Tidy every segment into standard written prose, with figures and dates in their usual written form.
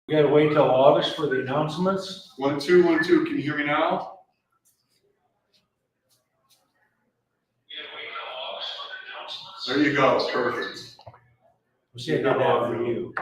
We gotta wait till August for the announcements. 1, 2, 1, 2. Can you hear me now? There you go. Perfect. We'll see if I did that for you.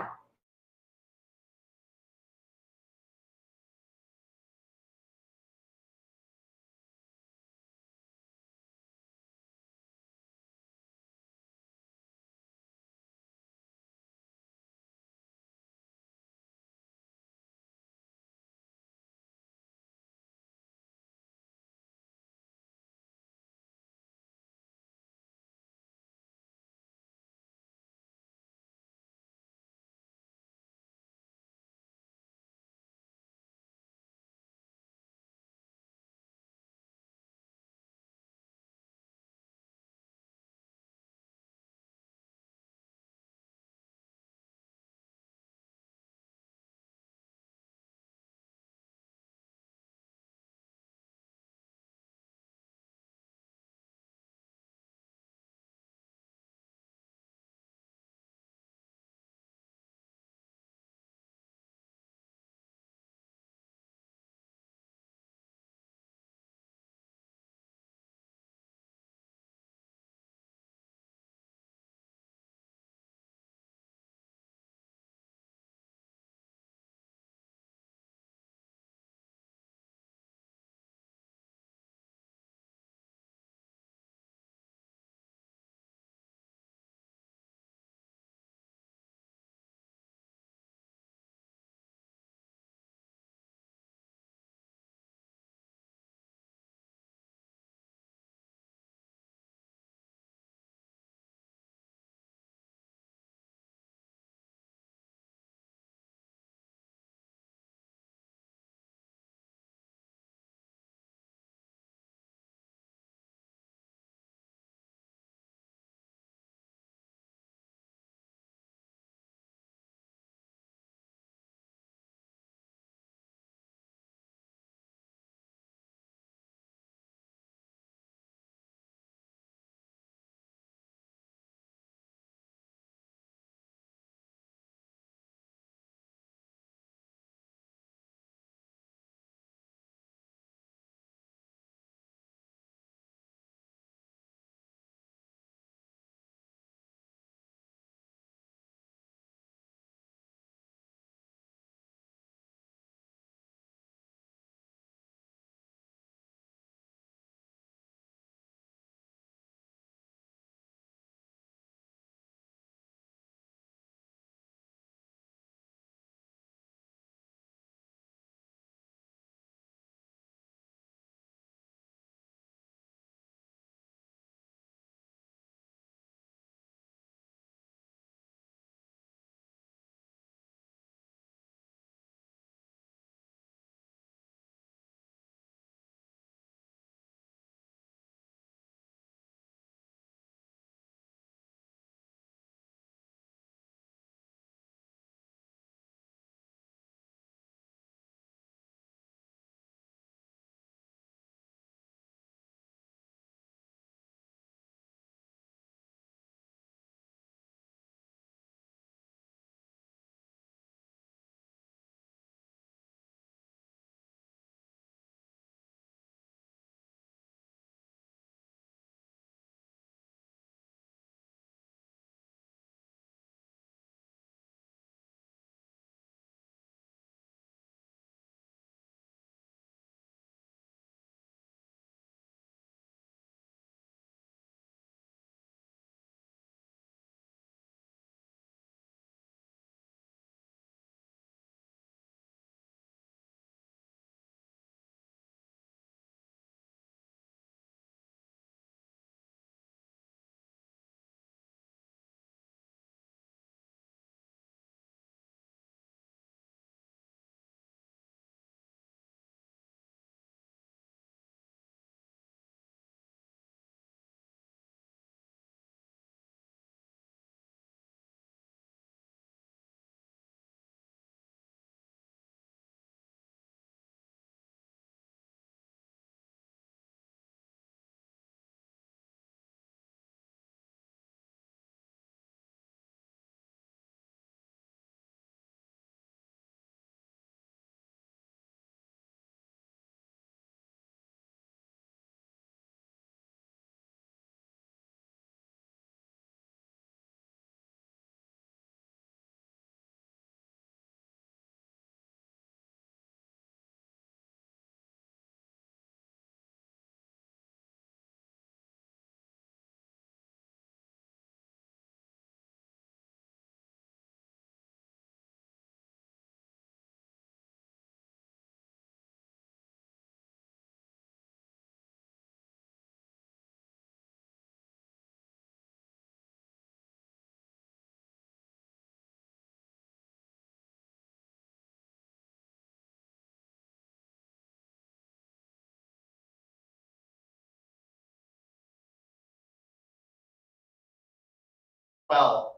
Well,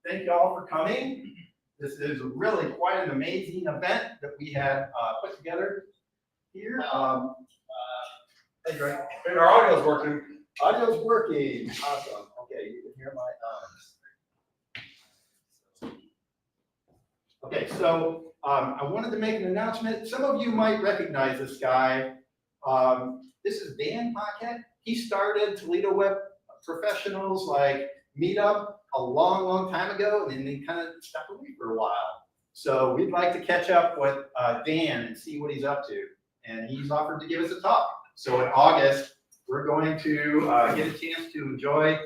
thank you all for coming. This is really quite an amazing event that we have put together here. Hey, Greg. Hey, our audio's working. Audio's working. Awesome. Okay, you can hear my Okay, so I wanted to make an announcement. Some of you might recognize this guy. This is Dan Paquette. He started Toledo Web Professionals like Meetup a long, long time ago, and then he kind of stepped away for a while. So we'd like to catch up with Dan and see what he's up to. And he's offered to give us a talk. So in August, we're going to get a chance to enjoy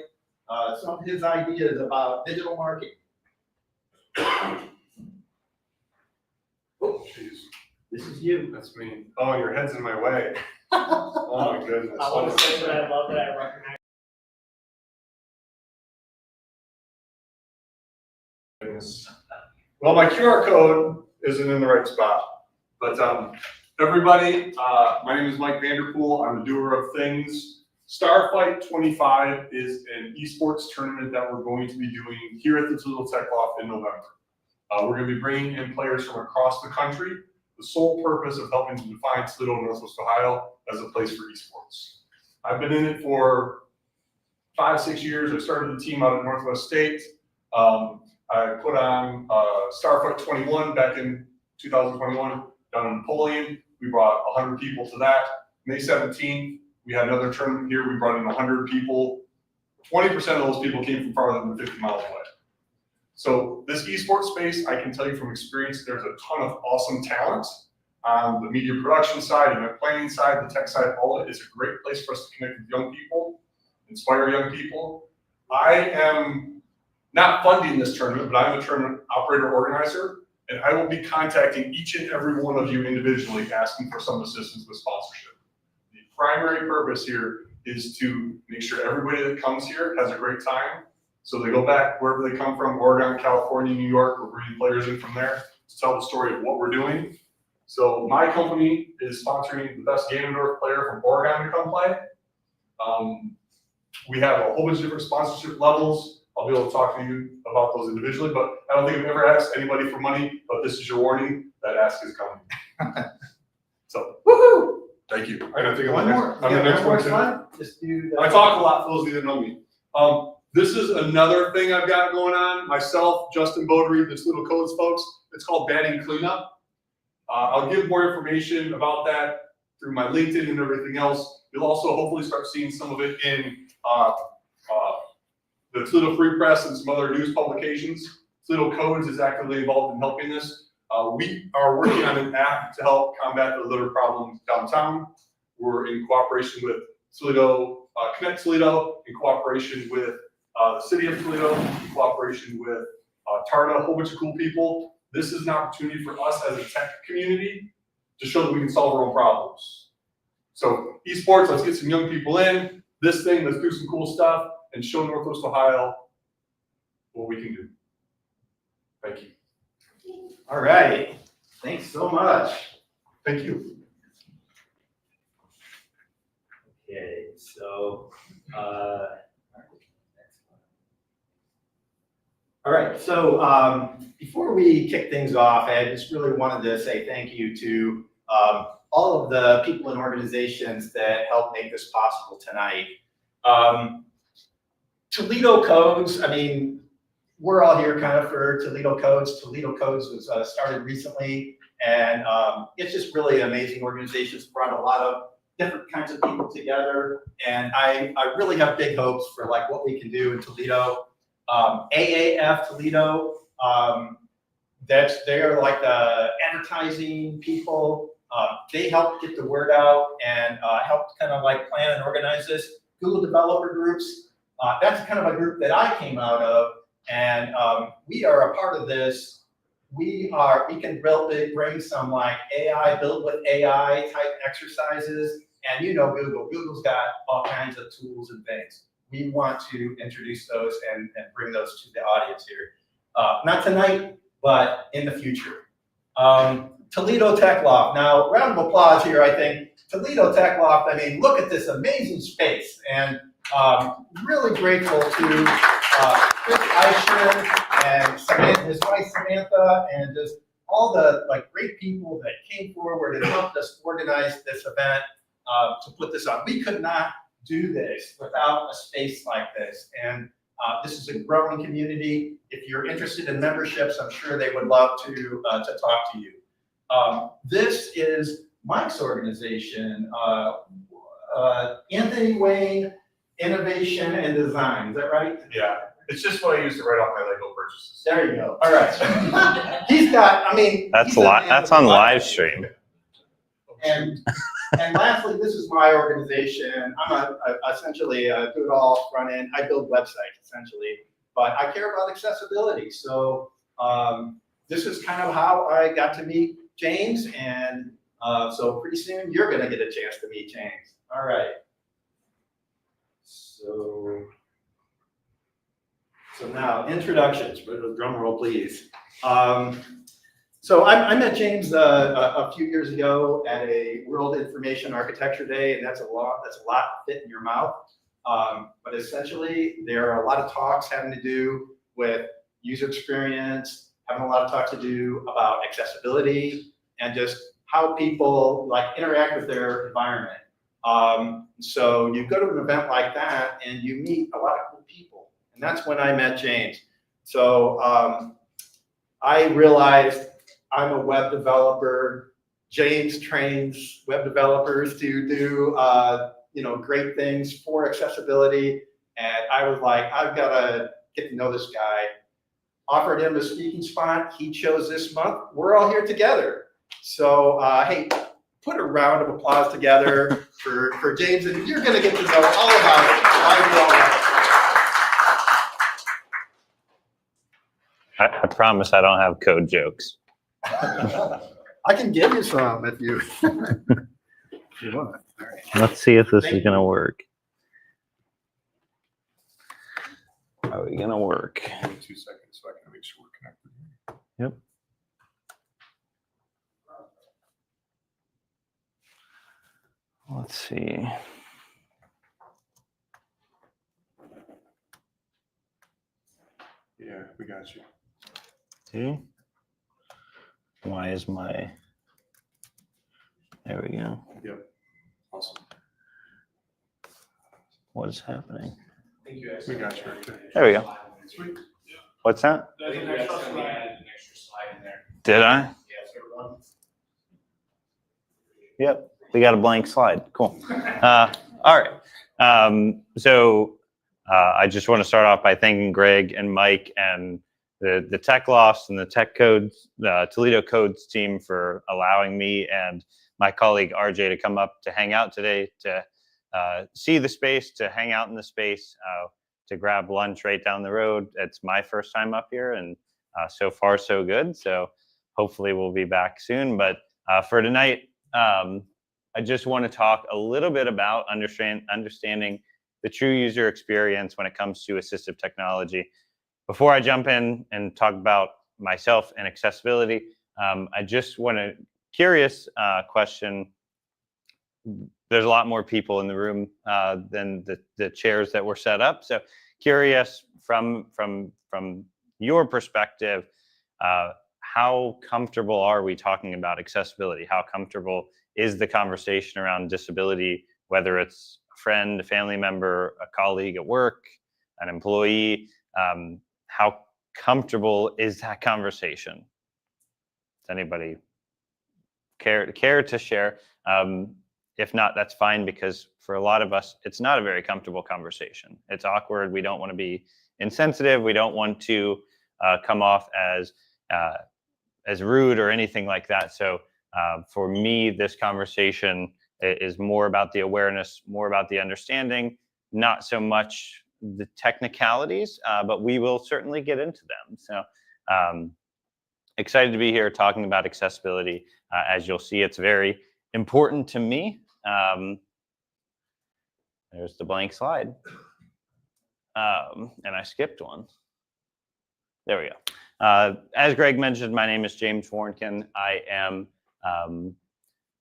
some of his ideas about digital marketing. Oh, jeez. This is you. That's me. Oh, your head's in my way. Oh, my goodness. I want to say that I love that I recognize. Well, my QR code isn't in the right spot, but everybody, my name is Mike Vanderpool. I'm the doer of things. Starfight 25 is an esports tournament that we're going to be doing here at the Toledo Tech Loft in November. We're going to be bringing in players from across the country. The sole purpose of helping to define Toledo, Northwest Ohio as a place for esports. I've been in it for 5-6 years. I started the team out at Northwest State. I put on Starfight 21 back in 2021 down in Napoleon. We brought 100 people to that. May 17th, we had another tournament here. We brought in 100 people. 20% of those people came from farther than 50 miles away. So this esports space, I can tell you from experience, there's a ton of awesome talent on the media production side, event planning side, the tech side, all of it is a great place for us to connect with young people, inspire young people. I am not funding this tournament, but I'm a tournament operator organizer, and I will be contacting each and every one of you individually asking for some assistance with sponsorship. The primary purpose here is to make sure everybody that comes here has a great time. So they go back wherever they come from, Oregon, California, New York, we're bringing players in from there to tell the story of what we're doing. So my company is sponsoring the best Ganondorf player from Oregon to come play. We have a whole bunch of different sponsorship levels. I'll be able to talk to you about those individually, but I don't think I've ever asked anybody for money, but this is your warning, that ask is coming. So, woohoo! Thank you. I don't think One more. I'm the next one too. Slide. Just do the. I talk a lot for those of you that know me. This is another thing I've got going on. Myself, Justin Beaudry, the Toledo Codes folks. It's called Batting Cleanup. I'll give more information about that through my LinkedIn and everything else. You'll also hopefully start seeing some of it in the Toledo Free Press and some other news publications. Toledo Codes is actively involved in helping this. We are working on an app to help combat the litter problem downtown. We're in cooperation with Toledo, Connect Toledo, in cooperation with the city of Toledo, in cooperation with TARTA, a whole bunch of cool people. This is an opportunity for us as a tech community to show that we can solve our own problems. So esports, let's get some young people in. This thing, let's do some cool stuff and show Northwest Ohio what we can do. Thank you. All right. Thanks so much. Thank you. Okay, so, all right, so before we kick things off, I just really wanted to say thank you to all of the people and organizations that helped make this possible tonight. Toledo Codes, I mean, we're all here kind of for Toledo Codes. Toledo Codes was started recently, and it's just really an amazing organization. It's brought a lot of different kinds of people together, and I really have big hopes for like what we can do in Toledo. AAF Toledo, they're like the advertising people. They help get the word out and help kind of like plan and organize this. Google developer groups, that's kind of a group that I came out of, and we are a part of this. We can bring some like AI, build with AI type exercises, and you know Google's got all kinds of tools and things. We want to introduce those and bring those to the audience here. Not tonight, but in the future. Toledo Tech Loft. Now, round of applause here, I think. Toledo Tech Loft, I mean, look at this amazing space. And really grateful to Chris Eicher and Samantha, his wife Samantha, and just all the like great people that came forward and helped us organize this event to put this on. We could not do this without a space like this. And this is a growing community. If you're interested in memberships, I'm sure they would love to talk to you. This is Mike's organization, Anthony Wayne Innovation and Design. Is that right? Yeah, it's just what I use to write off my Lego purchases. There you go. All right. He's got, I mean. That's he's a man that's of on a lot. live stream. And lastly, this is my organization. I'm essentially a do-it-all front end. I build websites essentially, but I care about accessibility. So this is kind of how I got to meet James, and so pretty soon you're going to get a chance to meet James. All right. So now introductions. Drum roll, please. So I met James a few years ago at a World Information Architecture Day, and that's a lot to fit in your mouth. But essentially, there are a lot of talks having to do with user experience, having a lot of talk to do about accessibility, and just how people like interact with their environment. So you go to an event like that, and you meet a lot of cool people, and that's when I met James. So I realized I'm a web developer. James trains web developers to do great things for accessibility. And I was like, I've got to get to know this guy. Offered him a speaking spot. He chose this month. We're all here together. So hey, put a round of applause together for James, and you're going to get to know all about it. I promise I don't have code jokes. I can give you some if you, if you want. All right. Let's see if this is gonna work. Are we gonna work? 2 seconds so I can make sure we're connected. Yep. Let's see. Yeah, we got you. See? Why is my... There we go. Yep. Awesome. What is happening? We got you right there. There we go. Sweet. What's that? There's an extra slide in there. Did I? Yeah, so one. Yep. We got a blank slide. Cool. All right. So I just want to start off by thanking Greg and Mike and the Tech Loft and the Tech Codes, the Toledo Codes team for allowing me and my colleague RJ to come up to hang out today, to see the space, to hang out in the space, to grab lunch right down the road. It's my first time up here, and so far so good. So hopefully we'll be back soon. But for tonight, I just want to talk a little bit about understanding the true user experience when it comes to assistive technology. Before I jump in and talk about myself and accessibility, I just want to curious question. There's a lot more people in the room than the chairs that were set up. So curious from your perspective, how comfortable are we talking about accessibility? How comfortable is the conversation around disability, whether it's a friend, a family member, a colleague at work, an employee? How comfortable is that conversation? Does anybody care to share? If not, that's fine, because for a lot of us, it's not a very comfortable conversation. It's awkward. We don't want to be insensitive. We don't want to come off as rude or anything like that. So for me, this conversation is more about the awareness, more about the understanding, not so much the technicalities, but we will certainly get into them. So excited to be here talking about accessibility. As you'll see, it's very important to me. There's the blank slide. And I skipped one. There we go. As Greg mentioned, my name is James Warnken. I am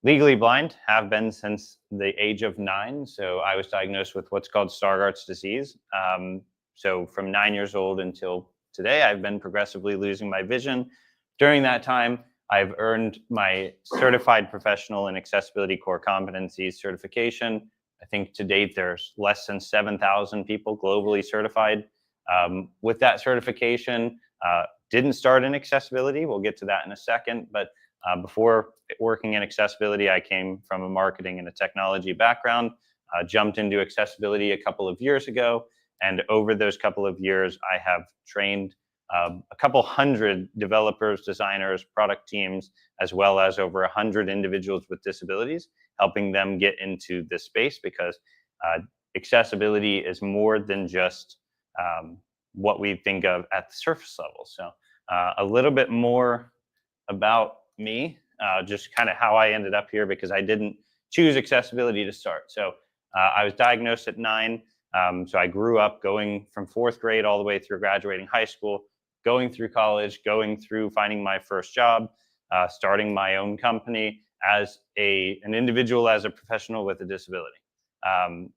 legally blind, have been since the age of 9. So I was diagnosed with what's called Stargardt's disease. So from 9 years old until today, I've been progressively losing my vision. During that time, I've earned my Certified Professional in Accessibility Core Competencies certification. I think to date, there's less than 7,000 people globally certified with that certification. Didn't start in accessibility. We'll get to that in a second. But before working in accessibility, I came from a marketing and a technology background, jumped into accessibility a couple of years ago. And over those couple of years, I have trained a couple hundred developers, designers, product teams, as well as over 100 individuals with disabilities, helping them get into this space, because accessibility is more than just what we think of at the surface level. So a little bit more about me, just kind of how I ended up here, because I didn't choose accessibility to start. So I was diagnosed at 9. So I grew up going from 4th grade all the way through graduating high school, going through college, going through finding my first job, starting my own company as an individual, as a professional with a disability.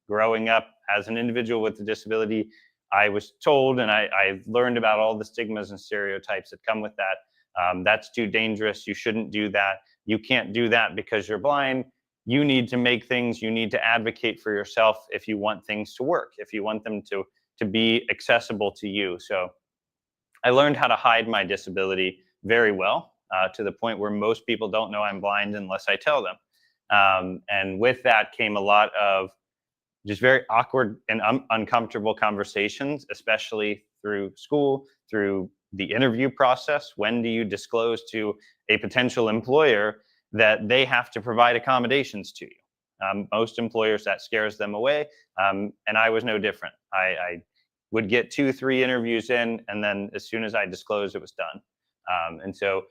Growing up as an individual with a disability, I was told, and I learned about all the stigmas and stereotypes that come with that. That's too dangerous. You shouldn't do that. You can't do that because you're blind. You need to make things, you need to advocate for yourself if you want things to work, if you want them to be accessible to you. So I learned how to hide my disability very well, to the point where most people don't know I'm blind unless I tell them. And with that came a lot of just very awkward and uncomfortable conversations, especially through school, through the interview process. When do you disclose to a potential employer that they have to provide accommodations to you? Most employers, that scares them away, and I was no different. I would get 2-3 interviews in, and then as soon as I disclosed, it was done. And so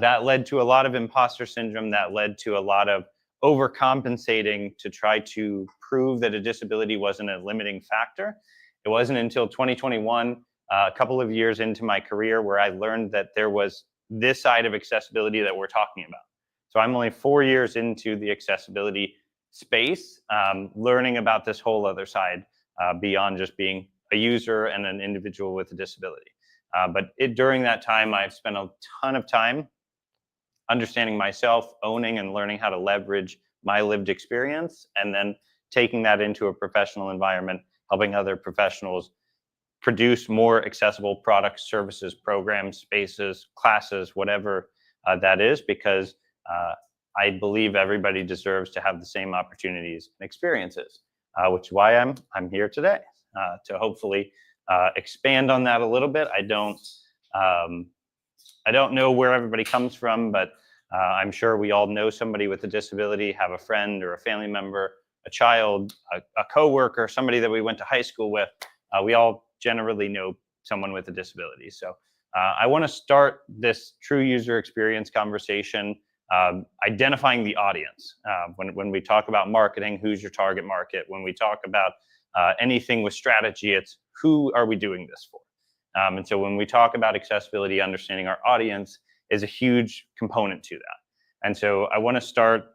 that led to a lot of imposter syndrome. That led to a lot of overcompensating to try to prove that a disability wasn't a limiting factor. It wasn't until 2021, a couple of years into my career, where I learned that there was this side of accessibility that we're talking about. So I'm only 4 years into the accessibility space, learning about this whole other side beyond just being a user and an individual with a disability. But during that time, I've spent a ton of time understanding myself, owning and learning how to leverage my lived experience, and then taking that into a professional environment, helping other professionals produce more accessible products, services, programs, spaces, classes, whatever that is, because I believe everybody deserves to have the same opportunities and experiences, which is why I'm here today, to hopefully expand on that a little bit. I don't know where everybody comes from, but I'm sure we all know somebody with a disability, have a friend or a family member, a child, a coworker, somebody that we went to high school with. We all generally know someone with a disability. So I want to start this true user experience conversation identifying the audience. When we talk about marketing, who's your target market? When we talk about anything with strategy, it's who are we doing this for? And so when we talk about accessibility, understanding our audience is a huge component to that. And so I want to start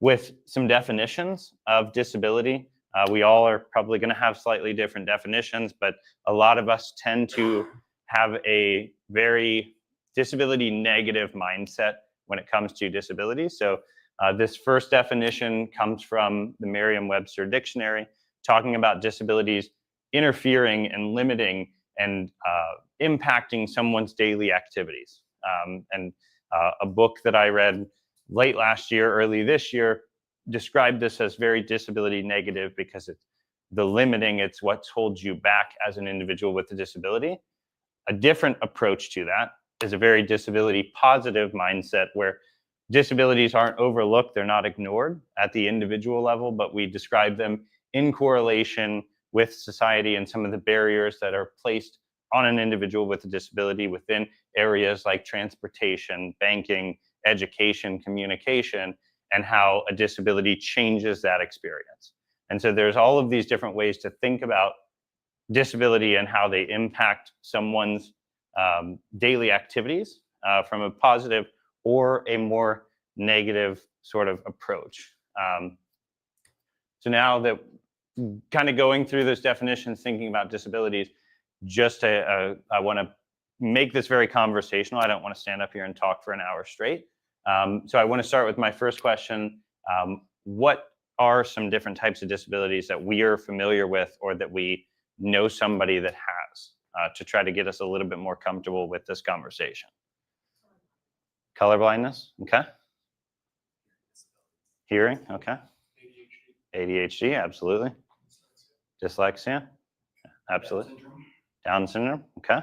with some definitions of disability. We all are probably going to have slightly different definitions, but a lot of us tend to have a very disability negative mindset when it comes to disability. So this first definition comes from the Merriam-Webster dictionary, talking about disabilities interfering and limiting and impacting someone's daily activities. And a book that I read late last year, early this year, described this as very disability negative, because it's the limiting, it's what holds you back as an individual with a disability. A different approach to that is a very disability positive mindset, where disabilities aren't overlooked, they're not ignored at the individual level, but we describe them in correlation with society and some of the barriers that are placed on an individual with a disability within areas like transportation, banking, education, communication, and how a disability changes that experience. And so there's all of these different ways to think about disability and how they impact someone's daily activities from a positive or a more negative sort of approach. So now that kind of going through those definitions, thinking about disabilities, just to, I want to make this very conversational. I don't want to stand up here and talk for an hour straight. So I want to start with my first question. What are some different types of disabilities that we are familiar with or that we know somebody that has, to try to get us a little bit more comfortable with this conversation? Color blindness, okay. Hearing, okay. ADHD, absolutely. Dyslexia, absolutely. Down syndrome, okay.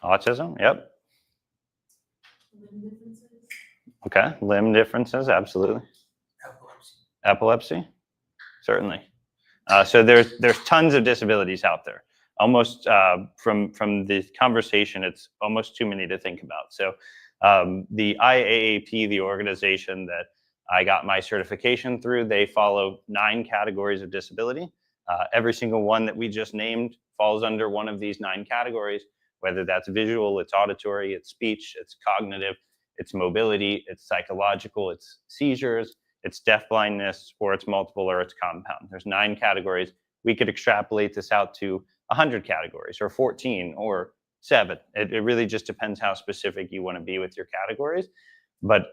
Autism, yep. Okay, limb differences, absolutely. Epilepsy, certainly. So there's tons of disabilities out there. Almost from the conversation, it's almost too many to think about. So the IAAP, the organization that I got my certification through, they follow 9 categories of disability. Every single one that we just named falls under one of these 9 categories, whether that's visual, it's auditory, it's speech, it's cognitive, it's mobility, it's psychological, it's seizures, it's deafblindness, or it's multiple, or it's compound. There's 9 categories. We could extrapolate this out to 100 categories, or 14, or 7. It really just depends how specific you want to be with your categories. But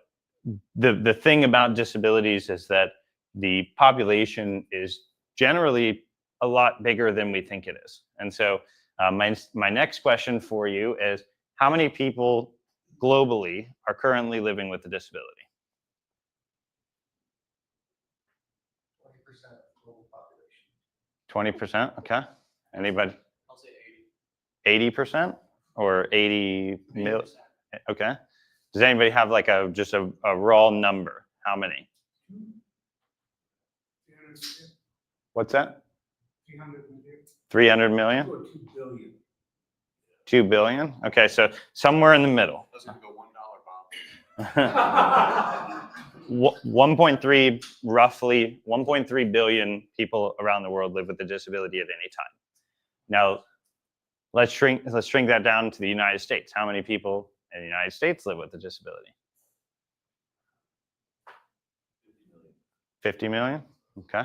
the thing about disabilities is that the population is generally a lot bigger than we think it is. And so my next question for you is, how many people globally are currently living with a disability? 20% of global population. 20%, okay. Anybody? I'll say 80. 80% or 80 mil? Okay. Does anybody have like just a raw number? How many? What's that? 300 million? 2 billion. 2 billion? Okay, so somewhere in the middle. Doesn't go $1, Bob. 1.3, roughly 1.3 billion people around the world live with a disability at any time. Now, let's shrink that down to the United States. How many people in the United States live with a disability? 50 million? Okay.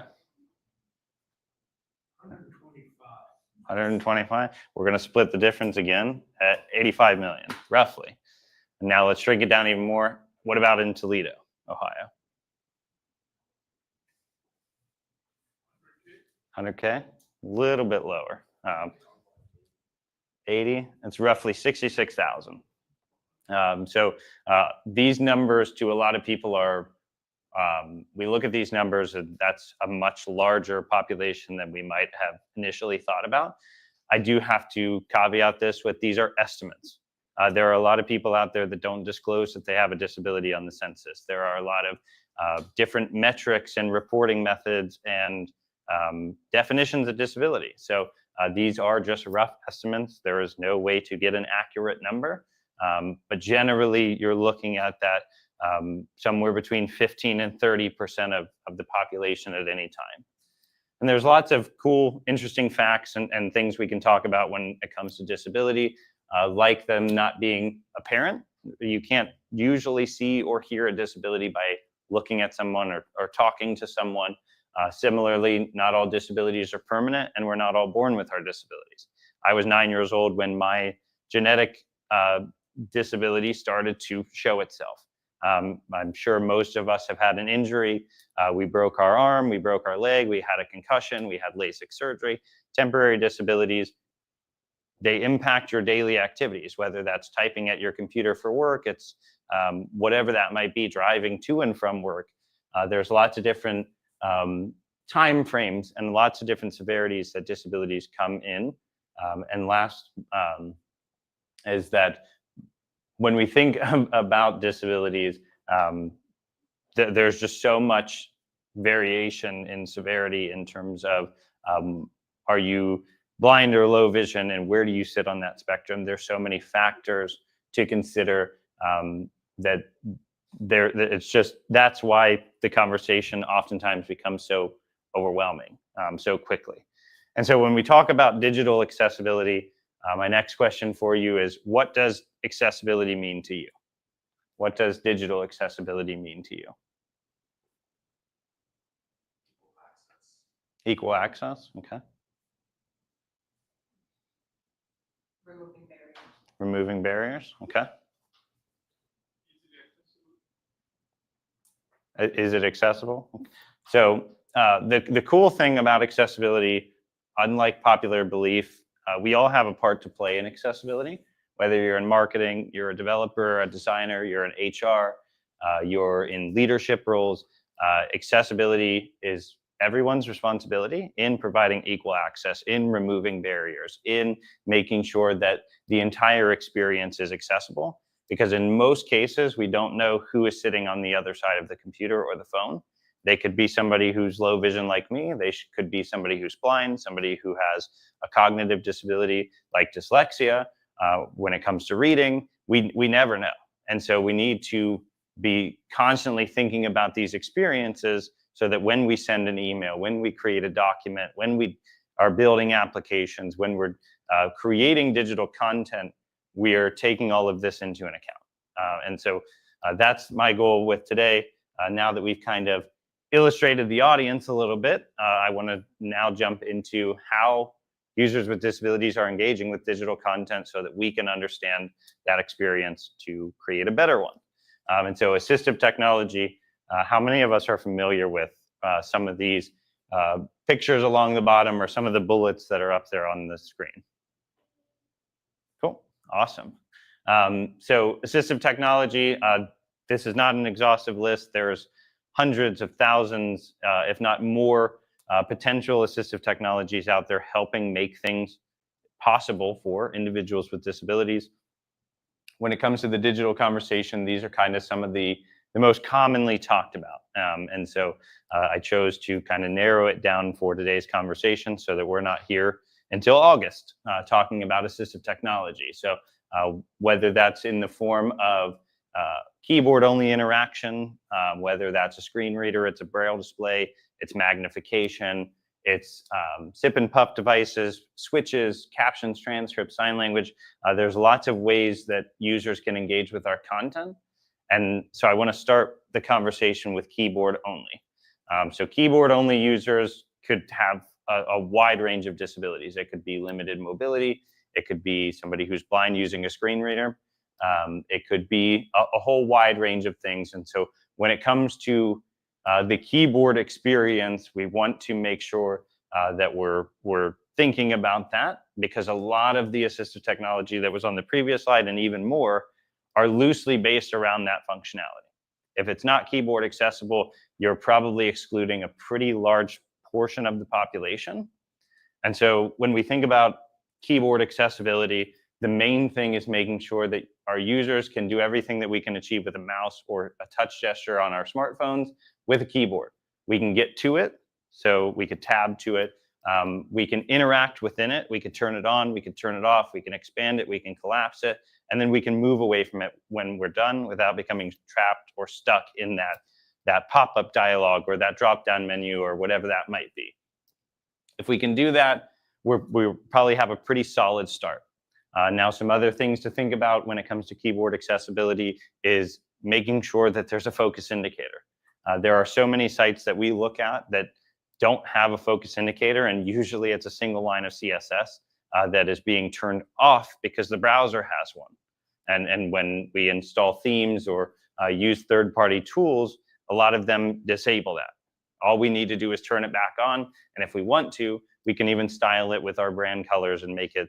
125. We're going to split the difference again at 85 million, roughly. And now let's shrink it down even more. What about in Toledo, Ohio? 100K? A little bit lower. 80, it's roughly 66,000. So these numbers to a lot of people are, we look at these numbers and that's a much larger population than we might have initially thought about. I do have to caveat this with, these are estimates. There are a lot of people out there that don't disclose that they have a disability on the census. There are a lot of different metrics and reporting methods and definitions of disability. So these are just rough estimates. There is no way to get an accurate number. But generally, you're looking at that somewhere between 15 and 30% of the population at any time. And there's lots of cool, interesting facts and things we can talk about when it comes to disability, like them not being apparent. You can't usually see or hear a disability by looking at someone or talking to someone. Similarly, not all disabilities are permanent, and we're not all born with our disabilities. I was 9 years old when my genetic disability started to show itself. I'm sure most of us have had an injury. We broke our arm, we broke our leg, we had a concussion, we had LASIK surgery. Temporary disabilities, they impact your daily activities, whether that's typing at your computer for work, it's whatever that might be, driving to and from work. There's lots of different time frames and lots of different severities that disabilities come in. And last is that when we think about disabilities, there's just so much variation in severity in terms of are you blind or low vision, and where do you sit on that spectrum? There's so many factors to consider that it's just, that's why the conversation oftentimes becomes so overwhelming so quickly. And so when we talk about digital accessibility, my next question for you is, what does accessibility mean to you? What does digital accessibility mean to you? Equal access, okay. Removing barriers, okay. Is it accessible? So the cool thing about accessibility, unlike popular belief, we all have a part to play in accessibility. Whether you're in marketing, you're a developer, a designer, you're in HR, you're in leadership roles, accessibility is everyone's responsibility in providing equal access, in removing barriers, in making sure that the entire experience is accessible. Because in most cases, we don't know who is sitting on the other side of the computer or the phone. They could be somebody who's low vision like me. They could be somebody who's blind, somebody who has a cognitive disability like dyslexia. When it comes to reading, we never know. And so we need to be constantly thinking about these experiences so that when we send an email, when we create a document, when we are building applications, when we're creating digital content, we are taking all of this into an account. And so that's my goal with today. Now that we've kind of illustrated the audience a little bit, I want to now jump into how users with disabilities are engaging with digital content so that we can understand that experience to create a better one. And so assistive technology, how many of us are familiar with some of these pictures along the bottom or some of the bullets that are up there on the screen? Cool, awesome. So assistive technology, this is not an exhaustive list. There's hundreds of thousands, if not more, potential assistive technologies out there helping make things possible for individuals with disabilities. When it comes to the digital conversation, these are kind of some of the most commonly talked about. And so I chose to kind of narrow it down for today's conversation so that we're not here until August talking about assistive technology. So whether that's in the form of keyboard-only interaction, whether that's a screen reader, it's a braille display, it's magnification, it's sip and puff devices, switches, captions, transcripts, sign language. There's lots of ways that users can engage with our content. And so I want to start the conversation with keyboard only. So keyboard only users could have a wide range of disabilities. It could be limited mobility. It could be somebody who's blind using a screen reader. It could be a whole wide range of things. And so when it comes to the keyboard experience, we want to make sure that we're thinking about that, because a lot of the assistive technology that was on the previous slide and even more are loosely based around that functionality. If it's not keyboard accessible, you're probably excluding a pretty large portion of the population. And so when we think about keyboard accessibility, the main thing is making sure that our users can do everything that we can achieve with a mouse or a touch gesture on our smartphones with a keyboard. We can get to it, so we could tab to it. We can interact within it. We could turn it on, we could turn it off, we can expand it, we can collapse it, and then we can move away from it when we're done without becoming trapped or stuck in that pop-up dialog or that drop-down menu or whatever that might be. If we can do that, we probably have a pretty solid start. Now, some other things to think about when it comes to keyboard accessibility is making sure that there's a focus indicator. There are so many sites that we look at that don't have a focus indicator, and usually it's a single line of CSS that is being turned off because the browser has one. And when we install themes or use third-party tools, a lot of them disable that. All we need to do is turn it back on, and if we want to, we can even style it with our brand colors and make it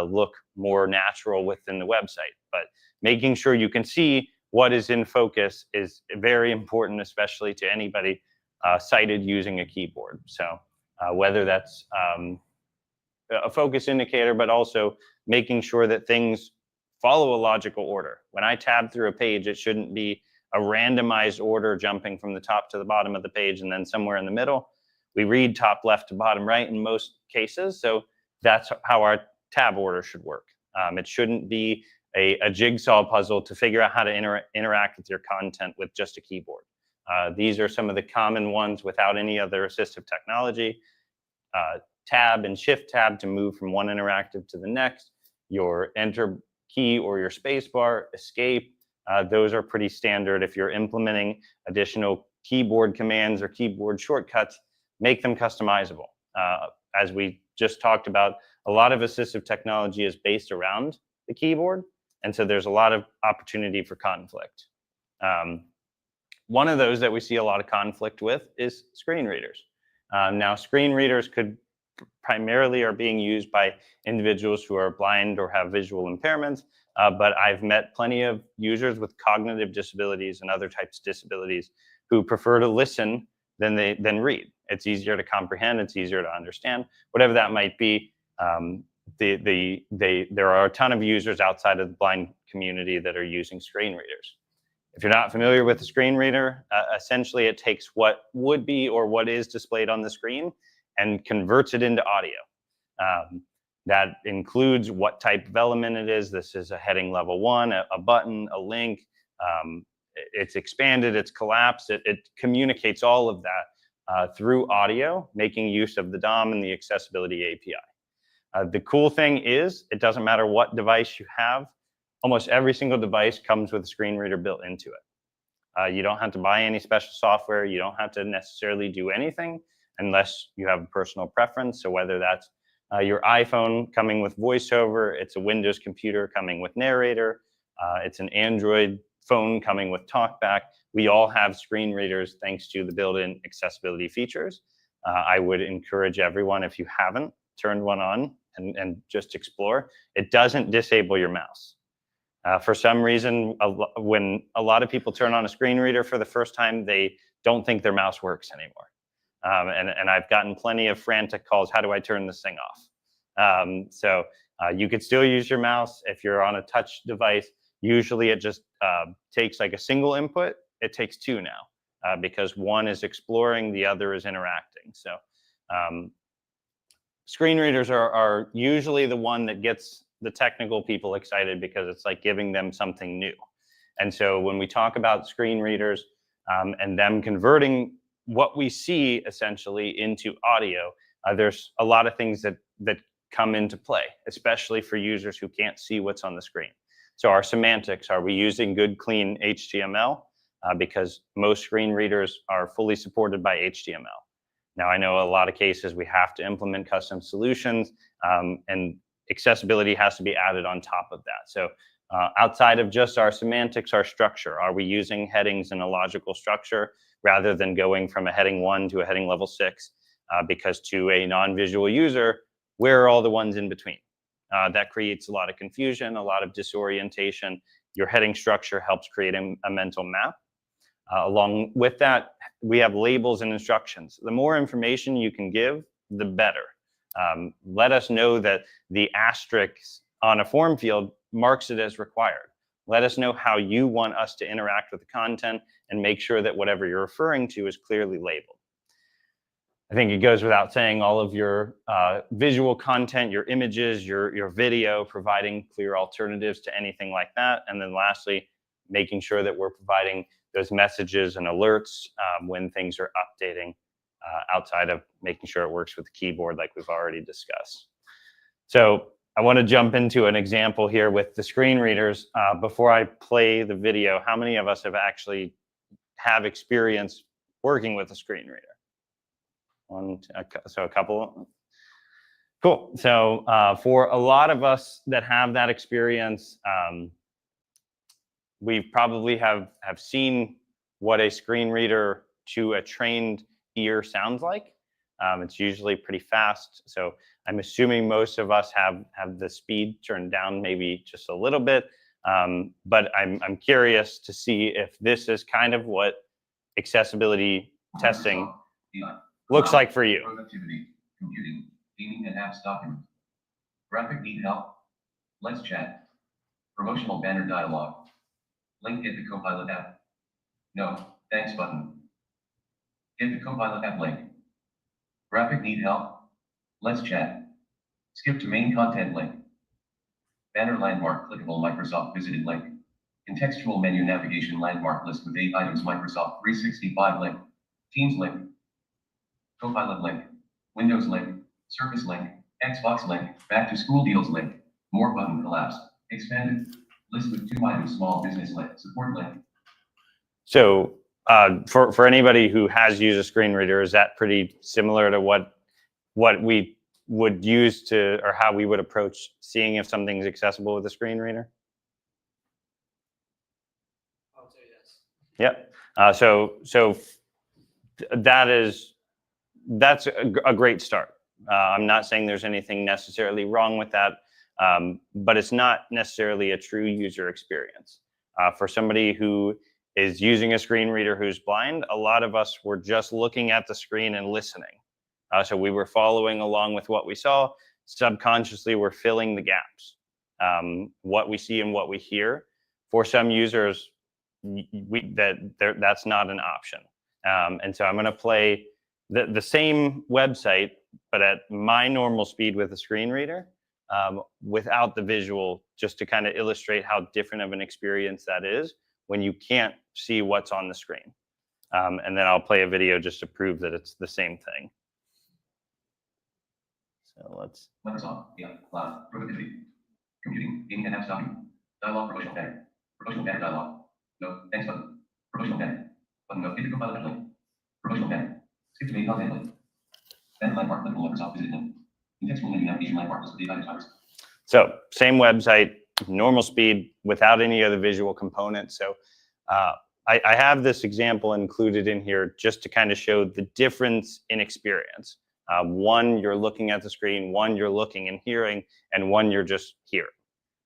look more natural within the website. But making sure you can see what is in focus is very important, especially to anybody sighted using a keyboard. So whether that's a focus indicator, but also making sure that things follow a logical order. When I tab through a page, it shouldn't be a randomized order jumping from the top to the bottom of the page and then somewhere in the middle. We read top left to bottom right in most cases, so that's how our tab order should work. It shouldn't be a jigsaw puzzle to figure out how to interact with your content with just a keyboard. These are some of the common ones without any other assistive technology. Tab and shift tab to move from one interactive to the next. Your enter key or your space bar, escape, those are pretty standard. If you're implementing additional keyboard commands or keyboard shortcuts, make them customizable. As we just talked about, a lot of assistive technology is based around the keyboard, and so there's a lot of opportunity for conflict. One of those that we see a lot of conflict with is screen readers. Now, screen readers could primarily are being used by individuals who are blind or have visual impairments, but I've met plenty of users with cognitive disabilities and other types of disabilities who prefer to listen than read. It's easier to comprehend, it's easier to understand, whatever that might be. There are a ton of users outside of the blind community that are using screen readers. If you're not familiar with a screen reader, essentially it takes what would be or what is displayed on the screen and converts it into audio. That includes what type of element it is. This is a heading level 1, a button, a link. It's expanded, it's collapsed. It communicates all of that through audio, making use of the DOM and the accessibility API. The cool thing is, it doesn't matter what device you have. Almost every single device comes with a screen reader built into it. You don't have to buy any special software. You don't have to necessarily do anything unless you have a personal preference. So whether that's your iPhone coming with VoiceOver, it's a Windows computer coming with Narrator, it's an Android phone coming with TalkBack, we all have screen readers thanks to the built-in accessibility features. I would encourage everyone, if you haven't turned one on and just explore, it doesn't disable your mouse. For some reason, when a lot of people turn on a screen reader for the first time, they don't think their mouse works anymore. And I've gotten plenty of frantic calls, how do I turn this thing off? So you could still use your mouse if you're on a touch device. Usually it just takes like a single input. It takes 2 now because one is exploring, the other is interacting. So screen readers are usually the one that gets the technical people excited because it's like giving them something new. And so when we talk about screen readers and them converting what we see essentially into audio, there's a lot of things that come into play, especially for users who can't see what's on the screen. So our semantics, are we using good, clean HTML? Because most screen readers are fully supported by HTML. Now, I know a lot of cases we have to implement custom solutions, and accessibility has to be added on top of that. So outside of just our semantics, our structure, are we using headings in a logical structure rather than going from a heading 1 to a heading level 6? Because to a non-visual user, where are all the ones in between? That creates a lot of confusion, a lot of disorientation. Your heading structure helps create a mental map. Along with that, we have labels and instructions. The more information you can give, the better. Let us know that the asterisk on a form field marks it as required. Let us know how you want us to interact with the content and make sure that whatever you're referring to is clearly labeled. I think it goes without saying, all of your visual content, your images, your video, providing clear alternatives to anything like that. And then lastly, making sure that we're providing those messages and alerts when things are updating, outside of making sure it works with the keyboard like we've already discussed. So I want to jump into an example here with the screen readers. Before I play the video, how many of us have actually have experience working with a screen reader? So a couple. Cool. So for a lot of us that have that experience, we probably have seen what a screen reader to a trained ear sounds like. It's usually pretty fast. So I'm assuming most of us have the speed turned down maybe just a little bit. But I'm curious to see if this is kind of what accessibility testing looks like for you. Productivity, computing, gaming, and apps document. Graphic need help? Let's chat. Promotional banner dialog. Link get the Copilot app. No, thanks button. Get the Copilot app link. Graphic need help? Let's chat. Skip to main content link. Banner landmark clickable Microsoft visited link. Contextual menu navigation landmark list with 8 items Microsoft 365 link. Teams link. Copilot link, Windows link, Surface link, Xbox link, back to school deals link, more button collapse, expanded, list with 2 items small business link, support link. So for anybody who has used a screen reader, is that pretty similar to what what we would use to, or how we would approach seeing if something's accessible with a screen reader? I'll say yes. Yep. That's a great start. I'm not saying there's anything necessarily wrong with that, but it's not necessarily a true user experience. For somebody who is using a screen reader who's blind, a lot of us were just looking at the screen and listening. So we were following along with what we saw. Subconsciously, we're filling the gaps. What we see and what we hear. For some users, that's not an option. And so I'm going to play the same website, but at my normal speed with a screen reader, without the visual, just to kind of illustrate how different of an experience that is when you can't see what's on the screen. And then I'll play a video just to prove that it's the same thing. So let's. Microsoft, yeah, cloud, productivity, computing, gaming and apps document, dialog, promotional banner dialog, no, thanks button, promotional banner, button no, hit the Copilot link, promotional banner, skip to main content link, banner landmark, click on Microsoft visited link, contextual link navigation landmark list of data items. So same website, normal speed, without any other visual components. So I have this example included in here just to kind of show the difference in experience. One, you're looking at the screen, one, you're looking and hearing, and one, you're just hearing.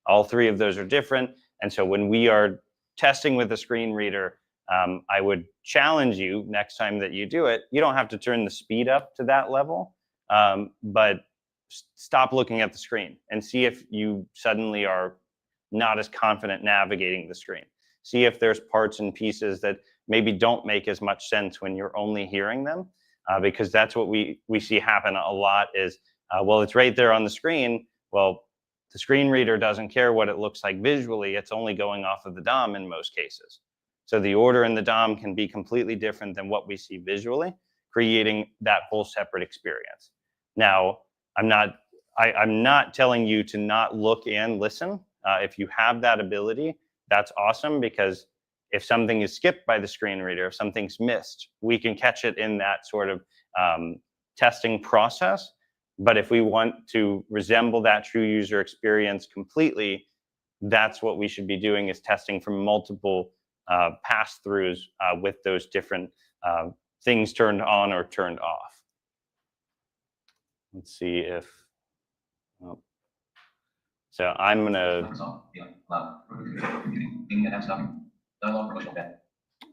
All three of those are different. And so when we are testing with a screen reader, I would challenge you next time that you do it, you don't have to turn the speed up to that level, but stop looking at the screen and see if you suddenly are not as confident navigating the screen. See if there's parts and pieces that maybe don't make as much sense when you're only hearing them, because that's what we see happen a lot is, well, it's right there on the screen. Well, the screen reader doesn't care what it looks like visually. It's only going off of the DOM in most cases. So the order in the DOM can be completely different than what we see visually, creating that whole separate experience. Now, I'm not telling you to not look and listen. If you have that ability, that's awesome, because if something is skipped by the screen reader, if something's missed, we can catch it in that sort of testing process. But if we want to resemble that true user experience completely, that's what we should be doing, is testing from multiple pass-throughs with those different things turned on or turned off. Let's see if, so I'm gonna. Microsoft, yeah, cloud, productivity, computing, gaming and apps document, dialog, promotional banner.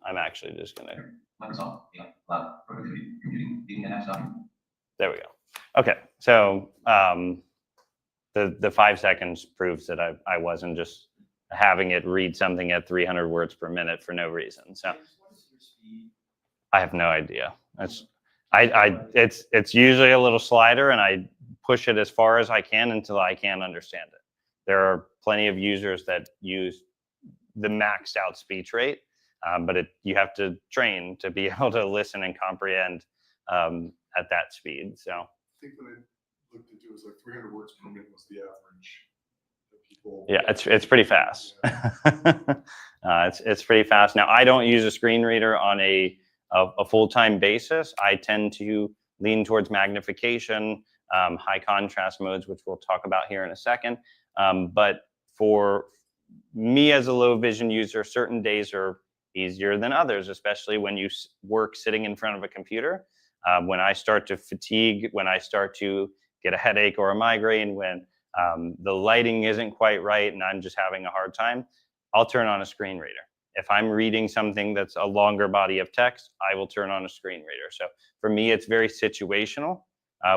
I'm actually just gonna. Microsoft, yeah, cloud, productivity, computing, gaming and apps document. There we go. Okay, so the 5 seconds proves that I wasn't just having it read something at 300 words per minute for no reason. So I have no idea. It's usually a little slider, and I push it as far as I can until I can't understand it. There are plenty of users that use the maxed out speech rate, but you have to train to be able to listen and comprehend at that speed. So I think when I looked into it, was like 300 words per minute was the average that people. yeah, it's pretty fast. It's pretty fast. Now, I don't use a screen reader on a full-time basis. I tend to lean towards magnification, high contrast modes, which we'll talk about here in a second. But for me as a low vision user, certain days are easier than others, especially when you work sitting in front of a computer. When I start to fatigue, when I start to get a headache or a migraine, when the lighting isn't quite right and I'm just having a hard time, I'll turn on a screen reader. If I'm reading something that's a longer body of text, I will turn on a screen reader. So for me, it's very situational,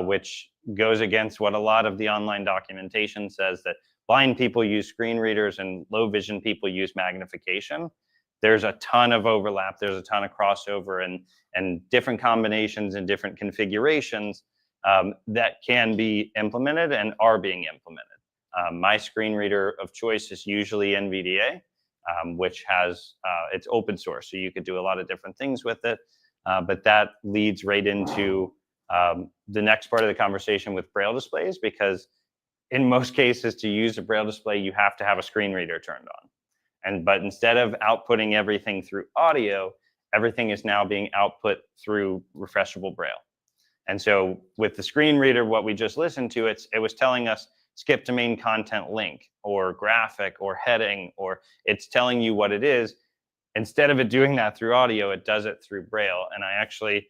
which goes against what a lot of the online documentation says, that blind people use screen readers and low vision people use magnification. There's a ton of overlap. There's a ton of crossover and different combinations and different configurations that can be implemented and are being implemented. My screen reader of choice is usually NVDA, which has, it's open source, so you could do a lot of different things with it. But that leads right into the next part of the conversation with Braille displays, because in most cases, to use a Braille display, you have to have a screen reader turned on. But instead of outputting everything through audio, everything is now being output through refreshable Braille. And so with the screen reader, what we just listened to, it was telling us skip to main content link or graphic or heading, or it's telling you what it is. Instead of it doing that through audio, it does it through Braille. And I actually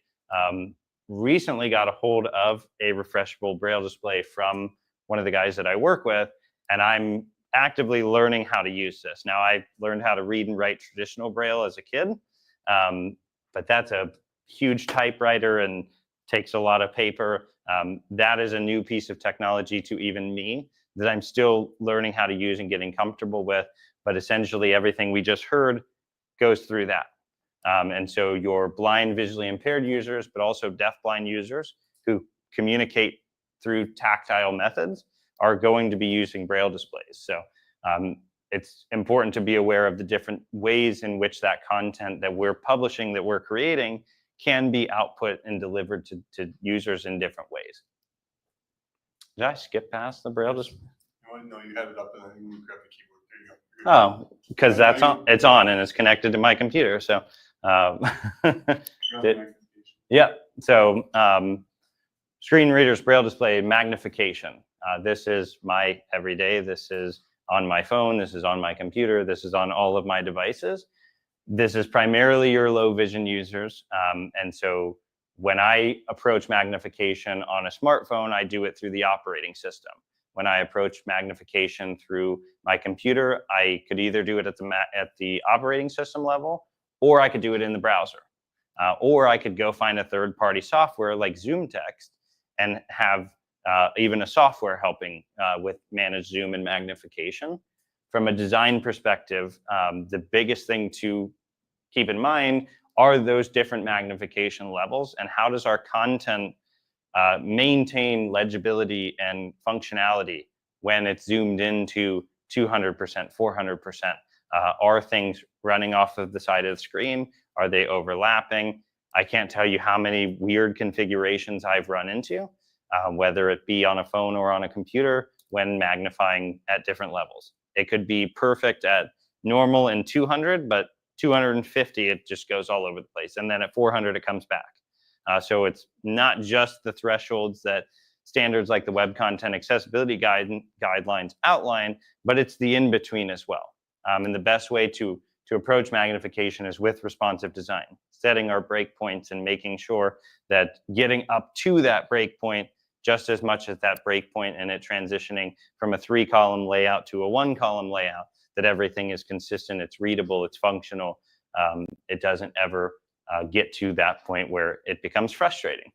recently got a hold of a refreshable Braille display from one of the guys that I work with, and I'm actively learning how to use this. Now, I learned how to read and write traditional Braille as a kid, but that's a huge typewriter and takes a lot of paper. That is a new piece of technology to even me that I'm still learning how to use and getting comfortable with, but essentially everything we just heard goes through that. And so your blind, visually impaired users, but also deaf-blind users who communicate through tactile methods are going to be using Braille displays. So it's important to be aware of the different ways in which that content that we're publishing, that we're creating, can be output and delivered to users in different ways. Did I skip past the Braille display? No, you had it up and then you grab the keyboard. There you go. Oh, because that's on. It's on and it's connected to my computer. So, yeah. So, screen readers, Braille display, magnification. This is my everyday. This is on my phone. This is on my computer. This is on all of my devices. This is primarily your low vision users. And so when I approach magnification on a smartphone, I do it through the operating system. When I approach magnification through my computer, I could either do it at the operating system level, or I could do it in the browser. Or I could go find a third-party software like ZoomText and have even a software helping with managed zoom and magnification. From a design perspective, the biggest thing to keep in mind are those different magnification levels, and how does our content maintain legibility and functionality when it's zoomed into 200%, 400%? Are things running off of the side of the screen? Are they overlapping? I can't tell you how many weird configurations I've run into, whether it be on a phone or on a computer, when magnifying at different levels. It could be perfect at normal and 200, but 250, it just goes all over the place. And then at 400, it comes back. So it's not just the thresholds that standards like the Web Content Accessibility Guidelines outline, but it's the in-between as well. And the best way to approach magnification is with responsive design, setting our breakpoints and making sure that getting up to that breakpoint just as much as that breakpoint, and it transitioning from a 3-column layout to a 1-column layout, that everything is consistent, it's readable, it's functional. It doesn't ever get to that point where it becomes frustrating.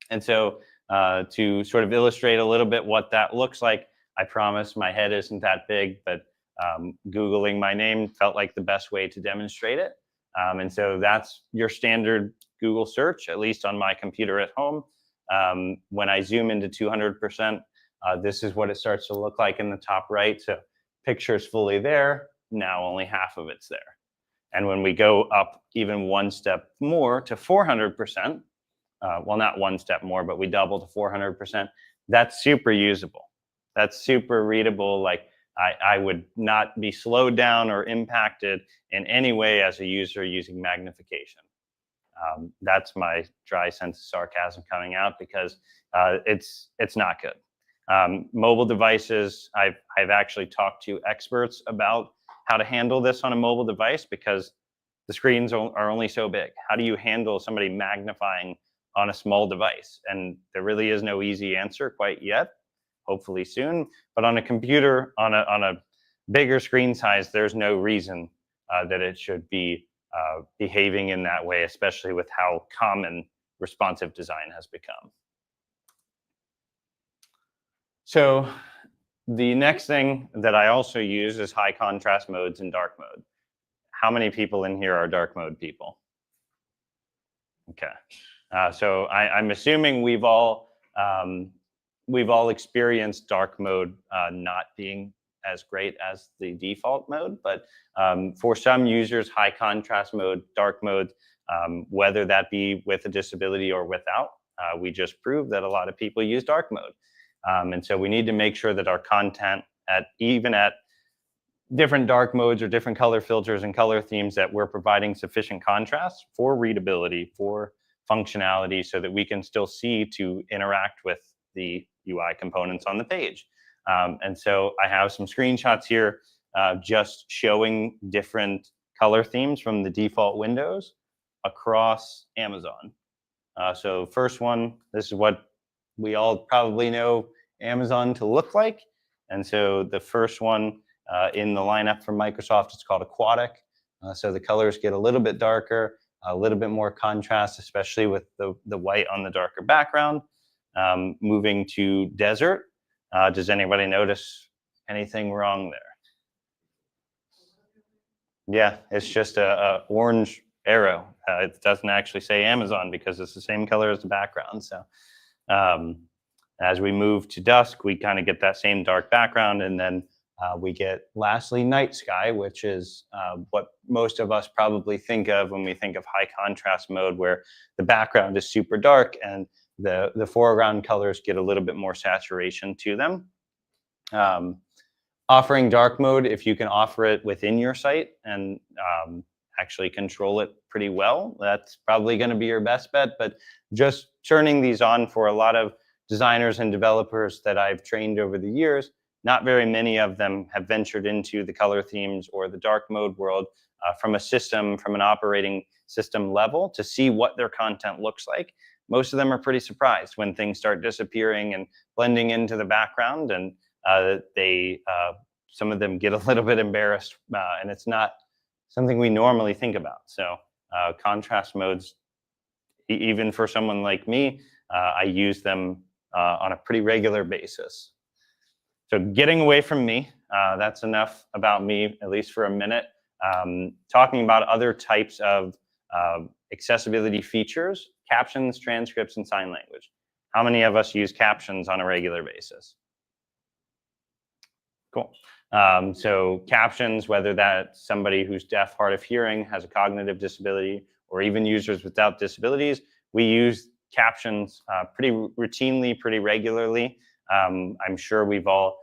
And so to sort of illustrate a little bit what that looks like, I promise my head isn't that big, but Googling my name felt like the best way to demonstrate it. And so that's your standard Google search, at least on my computer at home. When I zoom into 200%, this is what it starts to look like in the top right. So picture's fully there, now only half of it's there. And when we go up even one step more to 400%, well, not one step more, but we double to 400%, that's super usable. That's super readable. Like I would not be slowed down or impacted in any way as a user using magnification. That's my dry sense of sarcasm coming out, because it's not good. Mobile devices, I've actually talked to experts about how to handle this on a mobile device, because the screens are only so big. How do you handle somebody magnifying on a small device? And there really is no easy answer quite yet, hopefully soon. But on a computer, on a bigger screen size, there's no reason that it should be behaving in that way, especially with how common responsive design has become. So the next thing that I also use is high contrast modes and dark mode. How many people in here are dark mode people? Okay, so I'm assuming we've all experienced dark mode not being as great as the default mode, but for some users, high contrast mode, dark mode, whether that be with a disability or without, we just proved that a lot of people use dark mode. And so we need to make sure that our content, even at different dark modes or different color filters and color themes, that we're providing sufficient contrast for readability, for functionality so that we can still see to interact with the UI components on the page. And so I have some screenshots here just showing different color themes from the default windows across Amazon. So first one, this is what we all probably know Amazon to look like. And so the first one in the lineup from Microsoft, it's called Aquatic. So the colors get a little bit darker, a little bit more contrast, especially with the white on the darker background. Moving to Desert. Does anybody notice anything wrong there? Yeah, it's just a orange arrow. It doesn't actually say Amazon because it's the same color as the background. So as we move to Dusk, we kind of get that same dark background, and then we get lastly Night Sky, which is what most of us probably think of when we think of high contrast mode, where the background is super dark and the foreground colors get a little bit more saturation to them. Offering dark mode, if you can offer it within your site and actually control it pretty well, that's probably going to be your best bet. But just turning these on, for a lot of designers and developers that I've trained over the years, not very many of them have ventured into the color themes or the dark mode world from an operating system level to see what their content looks like. Most of them are pretty surprised when things start disappearing and blending into the background, and some of them get a little bit embarrassed, and it's not something we normally think about. So contrast modes, even for someone like me, I use them on a pretty regular basis. So getting away from me, that's enough about me, at least for a minute. Talking about other types of accessibility features: captions, transcripts, and sign language. How many of us use captions on a regular basis? Cool. So captions, whether that's somebody who's deaf, hard of hearing, has a cognitive disability, or even users without disabilities, we use captions pretty routinely, pretty regularly. I'm sure we've all